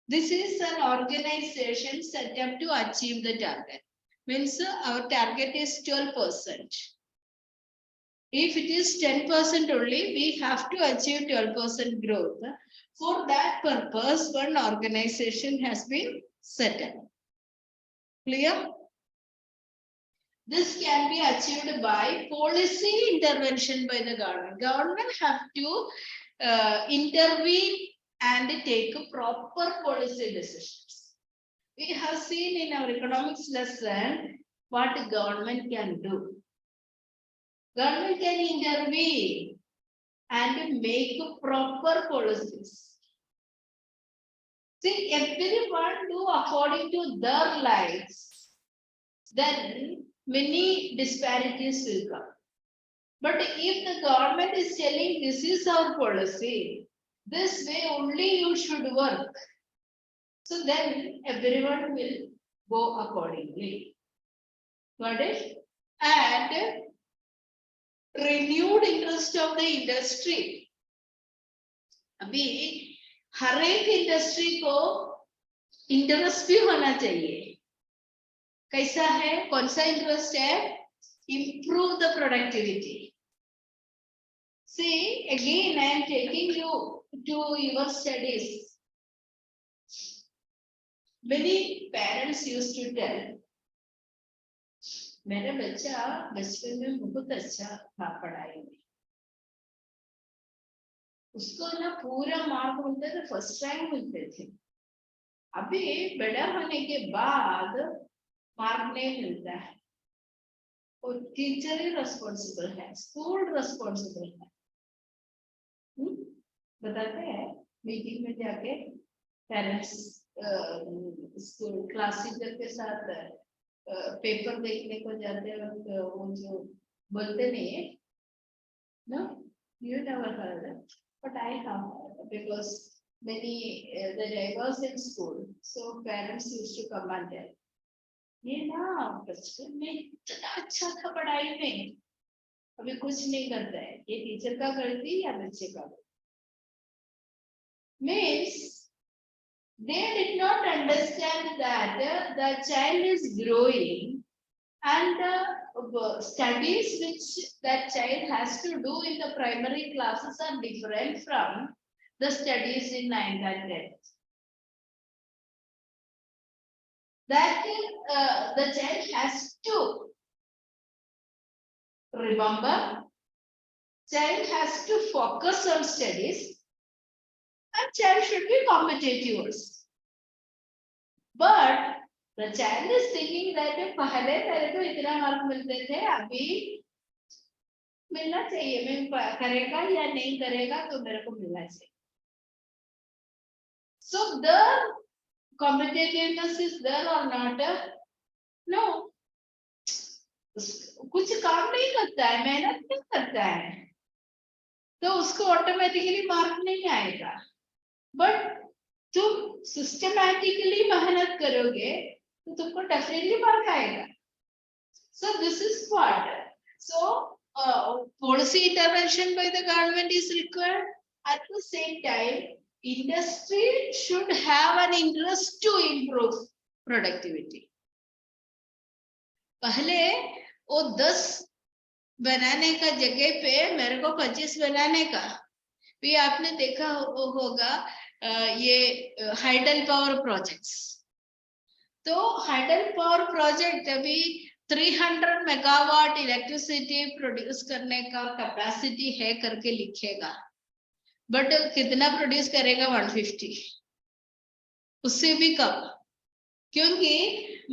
Speaker 2: This is an organization set up to achieve the target. Means our target is 12%. If it is 10% only, we have to achieve 12% growth. For that purpose, one organization has been set up. Clear? This can be achieved by policy intervention by the government. Government have to intervene and take proper policy decisions. We have seen in our economics lesson what government can do. Government can intervene and make proper policies. See, everyone do according to their lives, then many disparities will come. But if the government is telling this is our policy, this way only you should work, so then everyone will go accordingly. Got it? And renewed interest of the industry. अभी हर एक industry को interest भी होना चाहिए. कैसा है? कौन सा इंटरेस्ट है? Improve the productivity. See, again, I am taking you to your studies. Many parents used to tell, मेरा बच्चा बचपन में बहुत अच्छा था पढ़ाई में, उसको ना पूरा मार्क मिलते थे, फर्स्ट रैंक मिलते थे. अभी बड़ा होने के बाद मार्क नहीं मिलता है, और टीचर ही रिस्पॉन्सिबल है, स्कूल रिस्पॉन्सिबल है. बताते हैं मीटिंग में जाके पेरेंट्स स्कूल क्लास टीचर के साथ पेपर देखने को जाते वक्त वो जो बोलते नहीं है, no, you never heard it, but I have heard, because many that I was in school, so parents used to come and tell, ये ना बचपन में इतना अच्छा था पढ़ाई में, अभी कुछ नहीं करता है, ये टीचर का गलती या बच्चे का गलती. Means they did not understand that the child is growing and the studies which that child has to do in the primary classes are different from the studies in 9th and 10th. That the child has to remember, child has to focus on studies, and child should be competitive also. But the child is thinking that पहले मेरे को इतना mark मिलते थे, अभी मिलना चाहिए, मैं करेगा या नहीं करेगा तो मेरे को मिलना चाहिए. So the competitiveness is there or not? No. कुछ काम नहीं करता है, मेहनत नहीं करता है, तो उसको ऑटोमेटिकली मार्क नहीं आएगा. बट तुम सिस्टमैटिकली मेहनत करोगे तो तुमको डेफिनेटली मार्क आएगा. So this is what. So policy intervention by the government is required. At the same time, industry should have an interest to improve productivity. पहले वो 10 बनाने का जगह पे मेरे को 25 बनाने का भी आपने देखा होगा ये हाइडल पावर प्रोजेक्ट्स तो हाइडल पावर प्रोजेक्ट अभी 300 मेगावाट इलेक्ट्रिसिटी प्रोड्यूस करने का कैपेसिटी है करके लिखेगा बट कितना प्रोड्यूस करेगा 150 उससे भी कम क्योंकि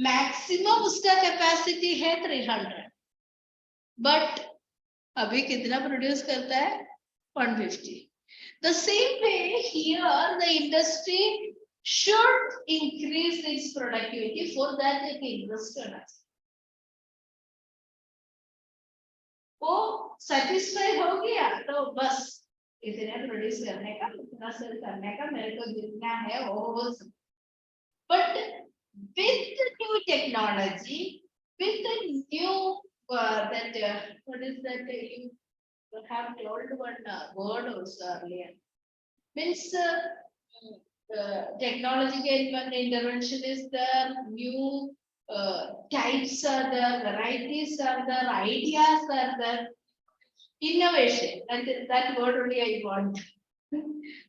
Speaker 2: मैक्सिमम उसका कैपेसिटी है 300 बट अभी कितना प्रोड्यूस करता है 150 the same way here the industry should increase its productivity for that it invest in us वो satisfy हो गया तो बस इतने प्रोड्यूस करने का इतना सेल करने का मेरे को जितना है वो but with the new technology with the new what is that you have told one word also earlier means technological intervention is the new types are the varieties are the ideas are the innovation that word only I want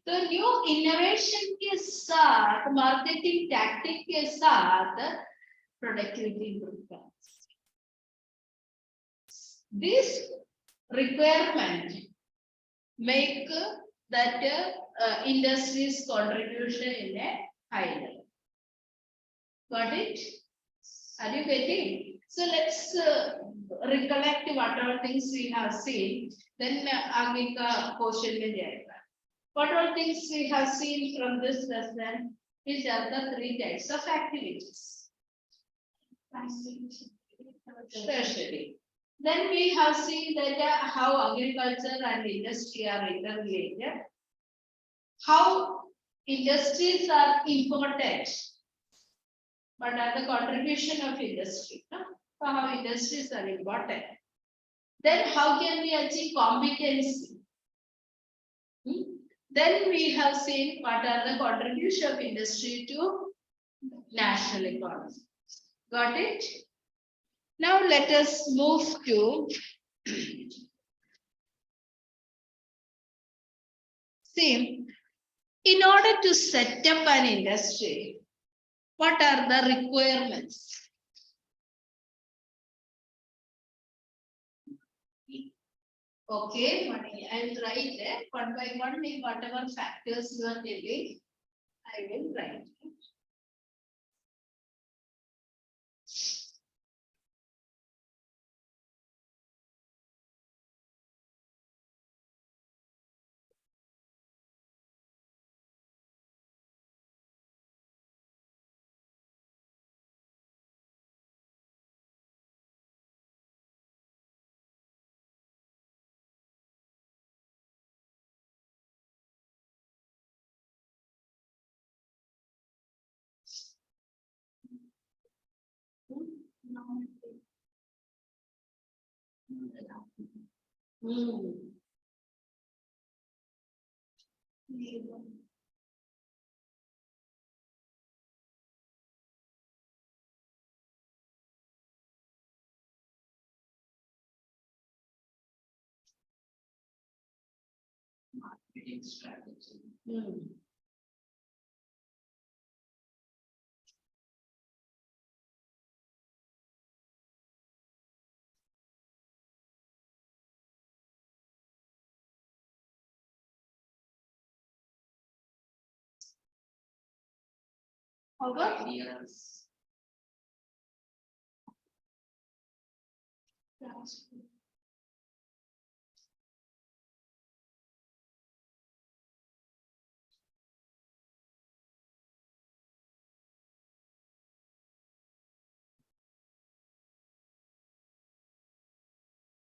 Speaker 2: तो new innovation के साथ marketing tactic के साथ productivity improve करना this requirement make that industry's contribution in a high level. Got it? Are you getting? So let's recollect whatever things we have seen. Then आगे का question में जाएगा. What all things we have seen from this lesson? These are the 3 types of activities. Tertiary. Then we have seen that how agriculture and industry are interrelated. How industries are important, but are the contribution of industry. No? So how industries are important. Then how can we achieve competency? Then we have seen what are the contribution of industry to national economy. Got it? Now let us move to see. In order to set up an industry, what are the requirements? Okay, I will write it one by one, whatever factors you are telling, I will write.
Speaker 3: Marketing strategy.
Speaker 2: Over?
Speaker 3: Ideas.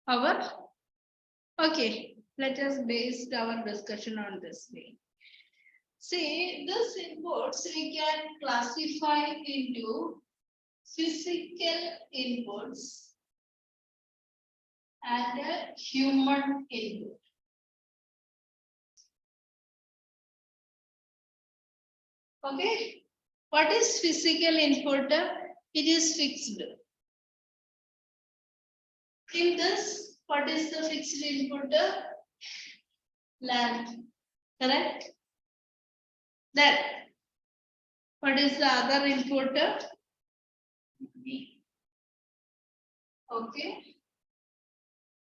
Speaker 2: Over? Okay, let us base our discussion on this way. See, this inputs we can classify into physical inputs and human input. Okay, what is physical input? It is fixed. In this, what is the fixed input? Land, correct? Then, what is the other input? Okay.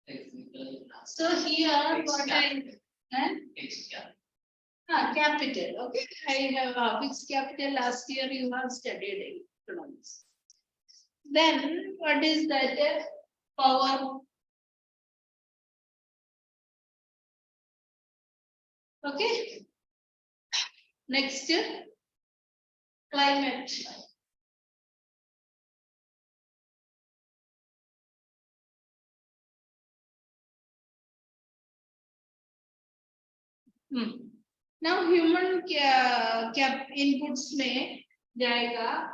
Speaker 3: Technical.
Speaker 2: So here, what I capital. Okay, I have fixed capital. Last year you have studied economics. Then what is that? Power. Okay. Next, climate. Now human cap inputs में जाएगा.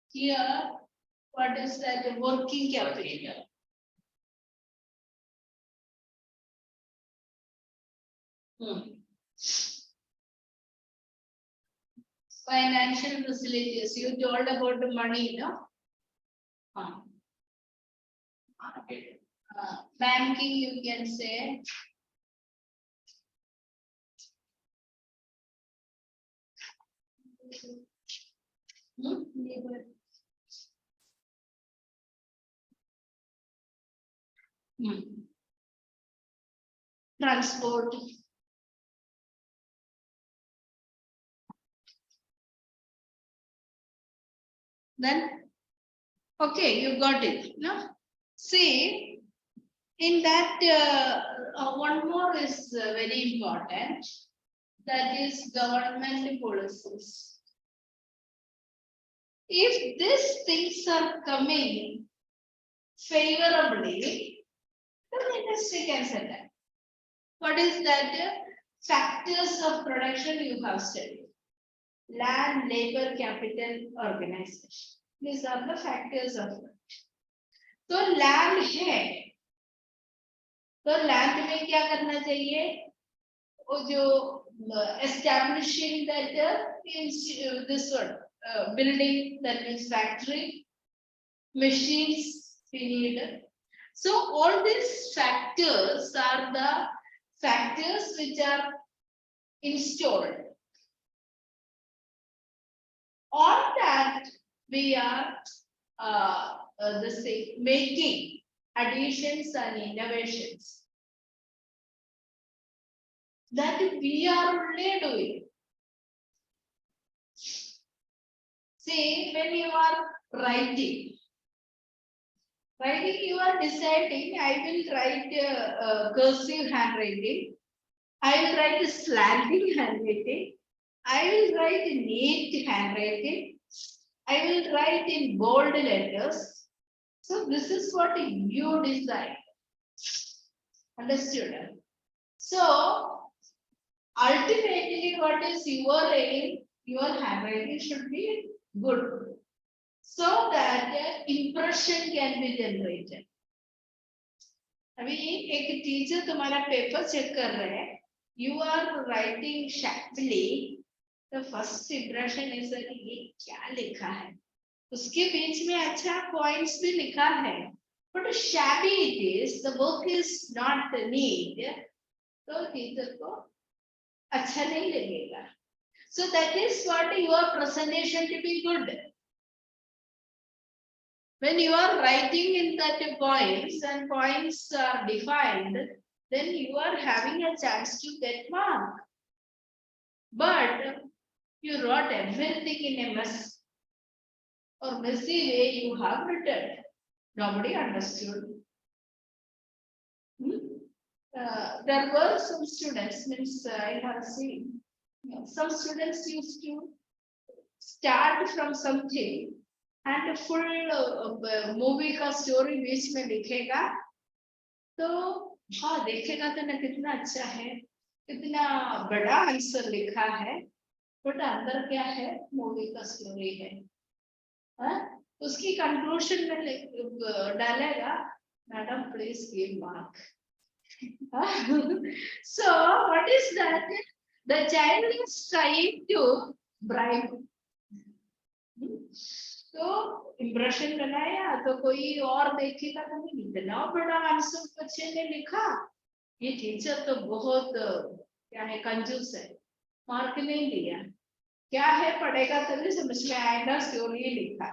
Speaker 2: Here, what is that? Working capital. Financial facilities. You told about the money, no? Banking, you can say. Transport. Then, okay, you got it. No? See, in that, one more is very important. That is government policies. If these things are coming favorably, then the industry can settle. What is that? Factors of production you have studied. Land, labor, capital, organization. These are the factors of production. तो land है, तो land में क्या करना चाहिए? वो जो establishing that this one building, that means factory, machines we need. So all these factors are the factors which are installed. On that we are making additions and innovations. That we are only doing. See, when you are writing, you are deciding, I will write cursive handwriting, I will write slanting handwriting, I will write neat handwriting, I will write in bold letters. So this is what you decide. Understood? So ultimately, what is your aim? Your handwriting should be good, so that impression can be generated. अभी एक teacher तुम्हारा paper check कर रहे हैं, you are writing sharply, the first impression is that ये क्या लिखा है, उसके बीच में अच्छा points भी लिखा है, but shabby it is, the book is not neat, तो टीचर को अच्छा नहीं लगेगा. So that is what your presentation to be good. When you are writing in that points and points are defined, then you are having a chance to get mark. But you wrote everything in a mess or messy way you have written. Nobody understood. There were some students, means I have seen, some students used to start from something and full movie का story बीच में लिखेगा, तो हाँ देखेगा तो ना कितना अच्छा है, कितना बड़ा आंसर लिखा है, बट अंदर क्या है, मूवी का स्टोरी है. उसकी कंक्लूजन में डालेगा, Madam, please give mark. So what is that? The child is trying to bribe. तो इम्प्रेशन बनाया तो कोई और देखेगा तो नहीं, इतना बड़ा आंसर बच्चे ने लिखा, ये टीचर तो बहुत क्या है, कंजूस है, मार्क नहीं दिया, क्या है पढ़ेगा तभी समझ में आएगा, क्यों ये लिखा.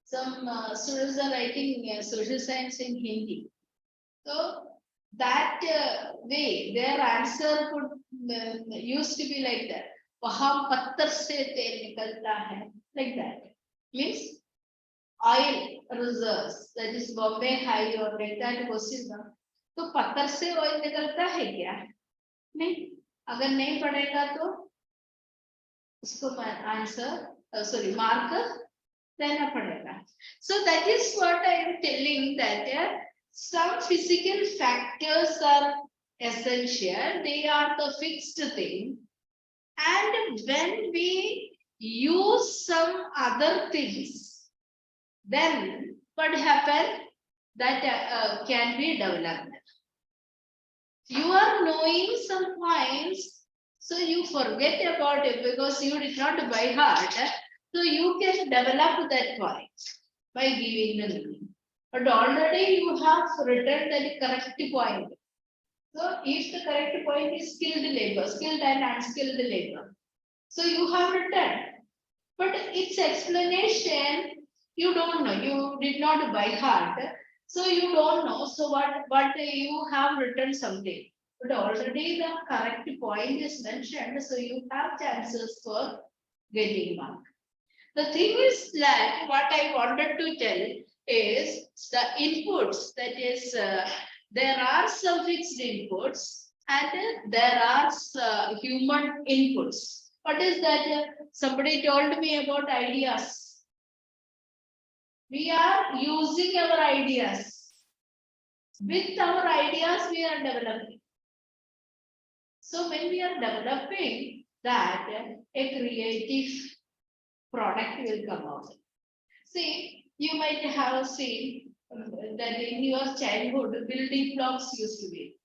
Speaker 2: Some students are writing social science in Hindi, so that way their answer could used to be like that. वहाँ पत्थर से तेल निकलता है, like that. Means oil reserves, that is Bombay High or like that question. तो पत्थर से oil निकलता है क्या? नहीं. अगर नहीं पढ़ेगा तो उसको आंसर sorry मार्क देना पड़ेगा. So that is what I am telling, that some physical factors are essential, they are the fixed thing. And when we use some other things, then what happens? That can be developed. You are knowing some points, so you forget about it because you did not by heart. So you can develop that point by giving the meaning. But already you have written the correct point. So if the correct point is skilled labor, skilled and unskilled labor, so you have written, but its explanation you don't know, you did not by heart, so you don't know. So what you have written something, but already the correct point is mentioned, so you have chances for getting mark. The thing is that what I wanted to tell is the inputs, that is there are some fixed inputs and there are human inputs. What is that? Somebody told me about ideas. We are using our ideas. With our ideas, we are developing. So when we are developing that, a creative product will come out. See, you might have seen that in your childhood, building blocks used to be.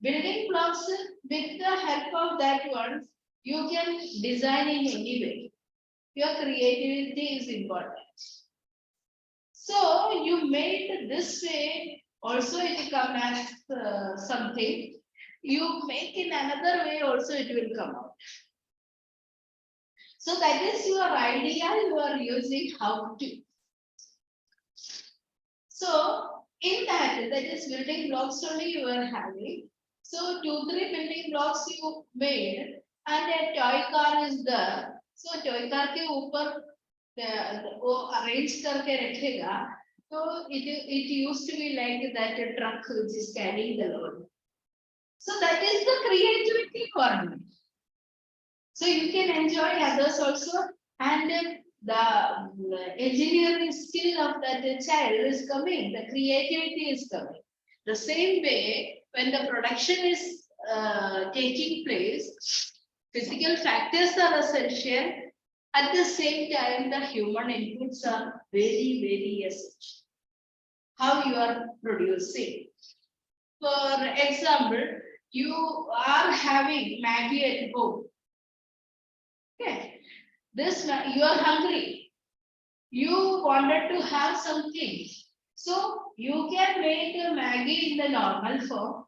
Speaker 2: Building blocks, with the help of that one, you can design in any way. Your creativity is important. So you made this way, also it come as something. You make in another way, also it will come out. So that is your idea you are using how to. So in that is building blocks only you are having. So 2-3 building blocks you made and a toy car is there. So toy car के ऊपर वो arrange करके रखेगा. So it used to be like that a truck which is carrying the load. So that is the creativity for me. So you can enjoy others also, and the engineering skill of that child is coming, the creativity is coming. The same way, when the production is taking place, physical factors are essential. At the same time, the human inputs are very, very essential. How you are producing. For example, you are having Maggie at home. Okay, this you are hungry. You wanted to have something, so you can make a Maggie in the normal form.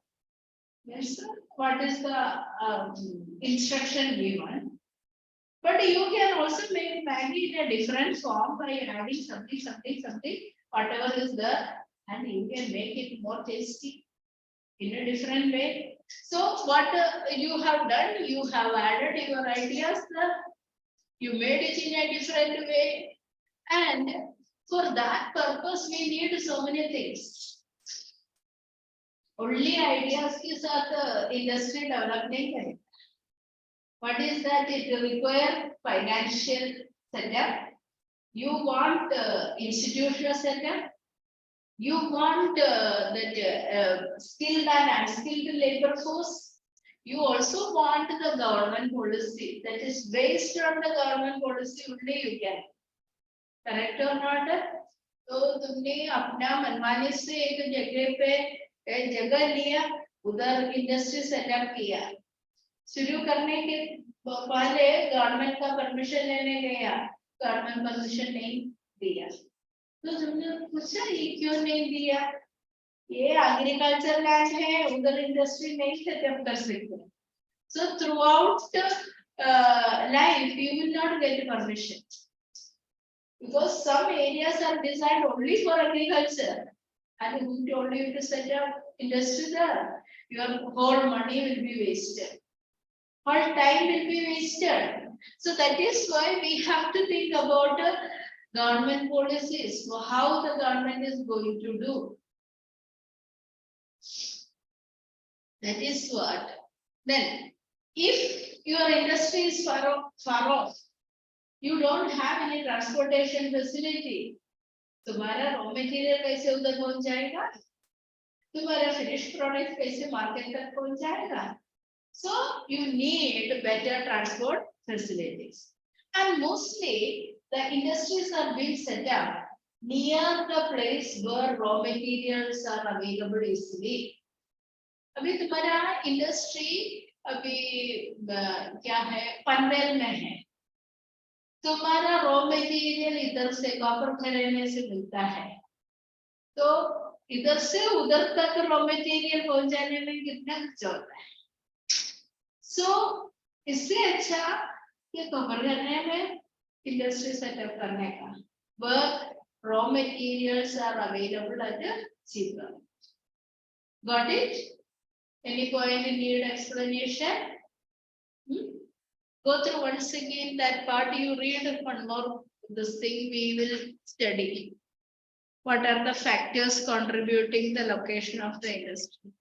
Speaker 2: Yes, what is the instruction given? But you can also make Maggie in a different form by adding something, whatever is there, and you can make it more tasty in a different way. So what you have done, you have added your ideas there, you made it in a different way, and for that purpose we need so many things. Only ideas के साथ industry develop नहीं करेगा. What is that? It require financial setup. You want institutional setup. You want that skilled and unskilled labor force. You also want the government policy that is based on the government policy only you can. Correct or not? तो तुमने अपना मनमाने से एक जगह पे जगह लिया, उधर इंडस्ट्री सेटअप किया, शुरू करने के पहले गवर्नमेंट का परमिशन लेने गया, गवर्नमेंट परमिशन नहीं दिया, तो तुमने पूछा ये क्यों नहीं दिया, ये एग्रीकल्चर लैंड है, उधर इंडस्ट्री नहीं सेटअप कर सकते। So throughout life you will not get permission because some areas are designed only for agriculture, and who told you to set up industry there? Your whole money will be wasted, whole time will be wasted. So that is why we have to think about government policies, how the government is going to do. That is what. Then, if your industry is far off, you don't have any transportation facility, तुम्हारा raw material कैसे उधर पहुंच जाएगा, तुम्हारा finish product कैसे market तक पहुंच जाएगा. So you need better transport facilities, and mostly the industries are being set up near the place where raw materials are available easily. अभी तुम्हारा इंडस्ट्री अभी क्या है, पनवेल में है, तुम्हारा रॉ मटेरियल इधर से कॉपर खरीदने से मिलता है, तो इधर से उधर तक रॉ मटेरियल पहुंच जाने में कितना खर्चा होता है. सो इससे अच्छा ये कवर करने में इंडस्ट्री सेटअप करने का, but raw materials are available at a cheaper. Got it? Any point need explanation? Go through once again that part, you read one more this thing we will study. What are the factors contributing the location of the industry?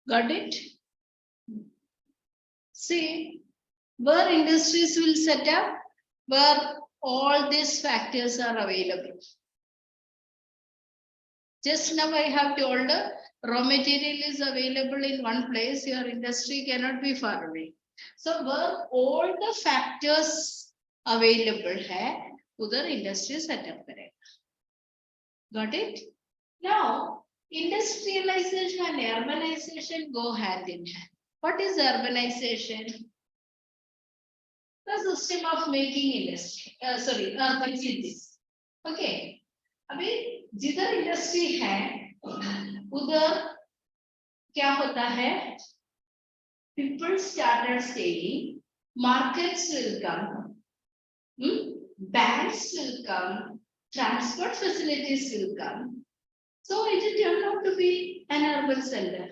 Speaker 2: Got it? See, where industries will set up, where all these factors are available. Just now I have told raw material is available in one place, your industry cannot be far away. So where all the factors available hai, udhar industry set up karega. Got it? Now, industrialization and urbanization go hand in hand. What is urbanization? The system of making industry, urban cities. Okay. अभी जिधर industry है उधर क्या होता है, people started staying, markets will come, banks will come, transport facilities will come, so it turned out to be an urban center.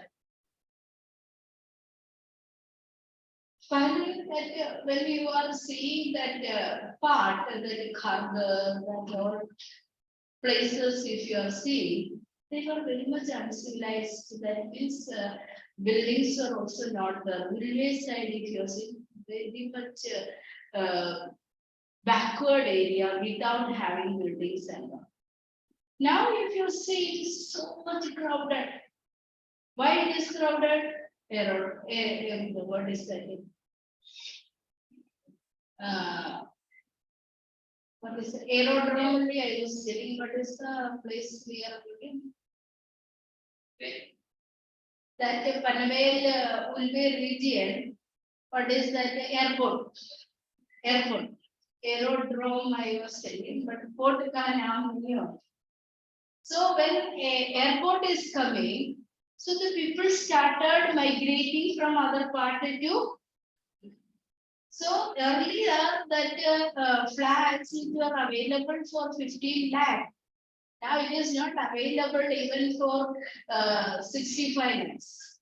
Speaker 2: Finally, that when you are seeing that part, that Kharghar, that all places, if you are seeing, they were very much uncivilized. That means buildings are also not there. Railway side, if you are seeing, very much backward area without having buildings and all. Now, if you see it is so much crowded, why it is crowded? What is that? What is the aerodrome only I was telling, what is the place we are looking? That Panvel Ulve region, what is that? Airport. Airport. Aerodrome I was telling, but port ka naam nahi hai. So when a airport is coming, so the people started migrating from other part to. So earlier that flats were available for 15 lakh. Now it is not available even for 65 lakhs.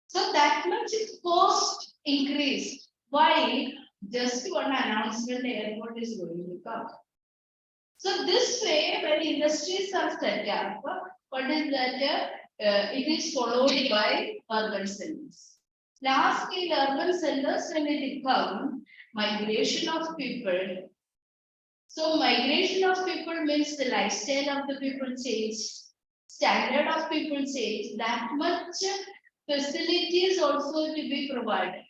Speaker 2: So that much cost increased. Why? Just one announcement the airport is going to come. So this way, when industries are set up, what is that? It is followed by urban centers. Last in urban centers, when it comes, migration of people. So migration of people means the lifestyle of the people change, standard of people change. That much facilities also to be provided,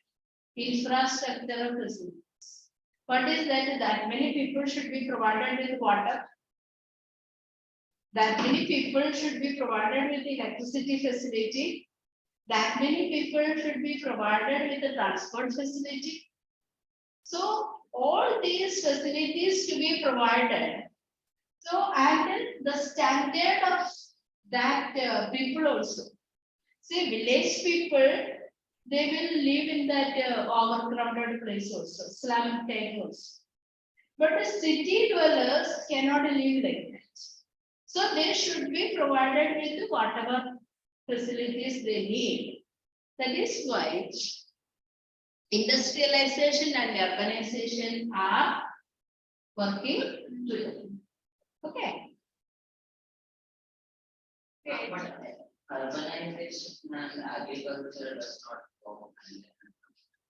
Speaker 2: infrastructure facilities. What is that? That many people should be provided with water. That many people should be provided with electricity facility. That many people should be provided with the transport facility. So all these facilities to be provided. So and the standard of that people also. See, village people, they will live in that overcrowded place also, slum type also. But the city dwellers cannot live like that. So they should be provided with whatever facilities they need. That is why industrialization and urbanization are working together. Okay.
Speaker 3: But urbanization and agriculture does not go hand in hand.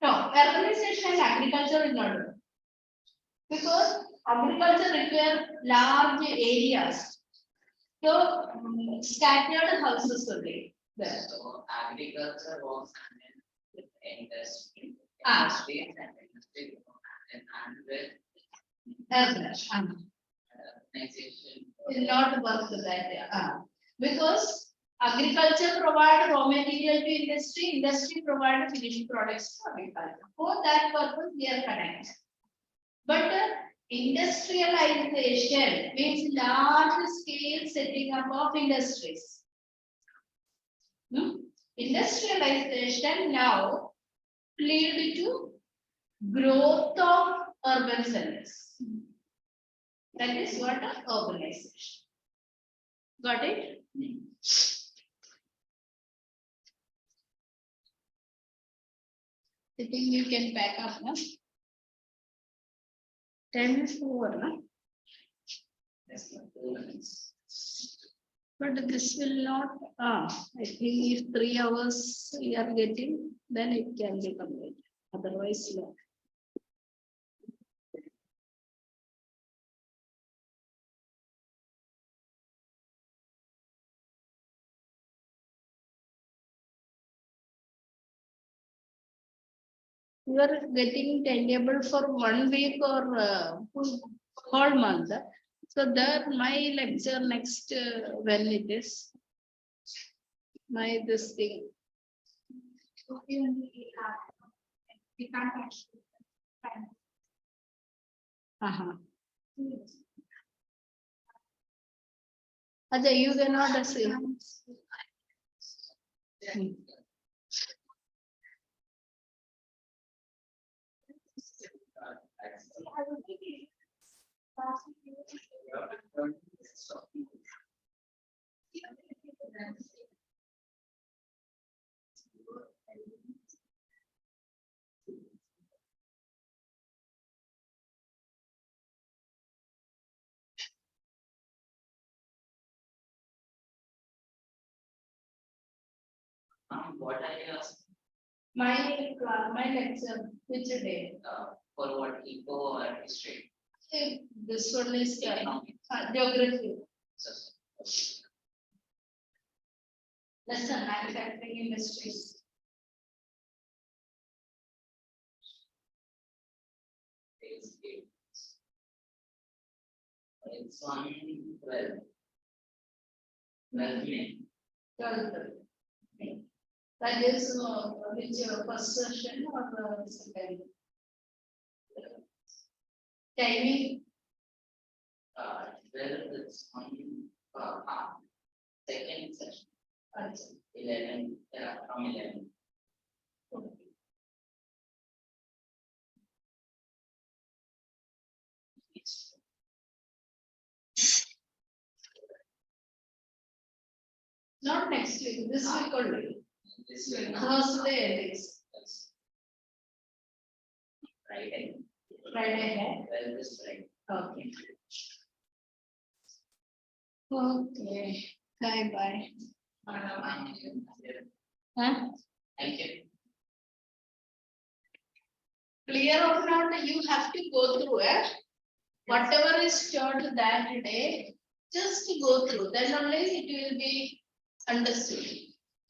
Speaker 2: No, urbanization and agriculture is not good. Because agriculture requires large areas. So scattered houses only there.
Speaker 3: So agriculture works hand in with industry.
Speaker 2: Ah.
Speaker 3: Industry and industry go hand in hand with urbanization.
Speaker 2: Will not work that. Because agriculture provide raw material to industry, industry provide finished products to agriculture. For that purpose, they are connected. But industrialization means large scale setting up of industries. Industrialization now lead to growth of urban centers. That is what urbanization. Got it? I think you can back up now. 10 is over, no?
Speaker 3: That's not 2 minutes.
Speaker 2: But this will not, I think if 3 hours we are getting, then it can be complete. Otherwise, no. You are getting timetable for 1 week or whole month. So there my lecture next when it is my this thing.
Speaker 1: We can't actually.
Speaker 2: Ajay, you cannot see.
Speaker 3: What are you asking?
Speaker 2: My lecture, which day?
Speaker 3: For what, eco or history?
Speaker 2: This one is geography.
Speaker 3: So,
Speaker 2: Lesson manufacturing industries.
Speaker 3: it's on 12. 12 May.
Speaker 2: 12. That is which first session or second? Timing.
Speaker 3: 12 it's on second session. 11, from 11.
Speaker 2: Not next week, this week only.
Speaker 3: This will
Speaker 2: Thursday it is.
Speaker 3: Friday.
Speaker 2: Friday.
Speaker 3: 12 is Friday.
Speaker 2: Okay. Okay. Bye bye. Huh?
Speaker 3: Thank you.
Speaker 2: Clear or not, you have to go through it. Whatever is taught that day, just go through, then only it will be understood.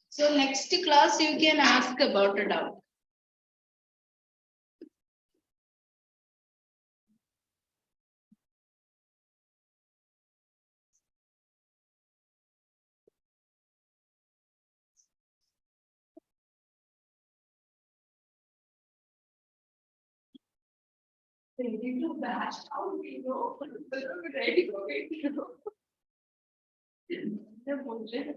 Speaker 2: So next class you can ask about a doubt. Ready to bash out, you know. Ready to wait, you know. They're both very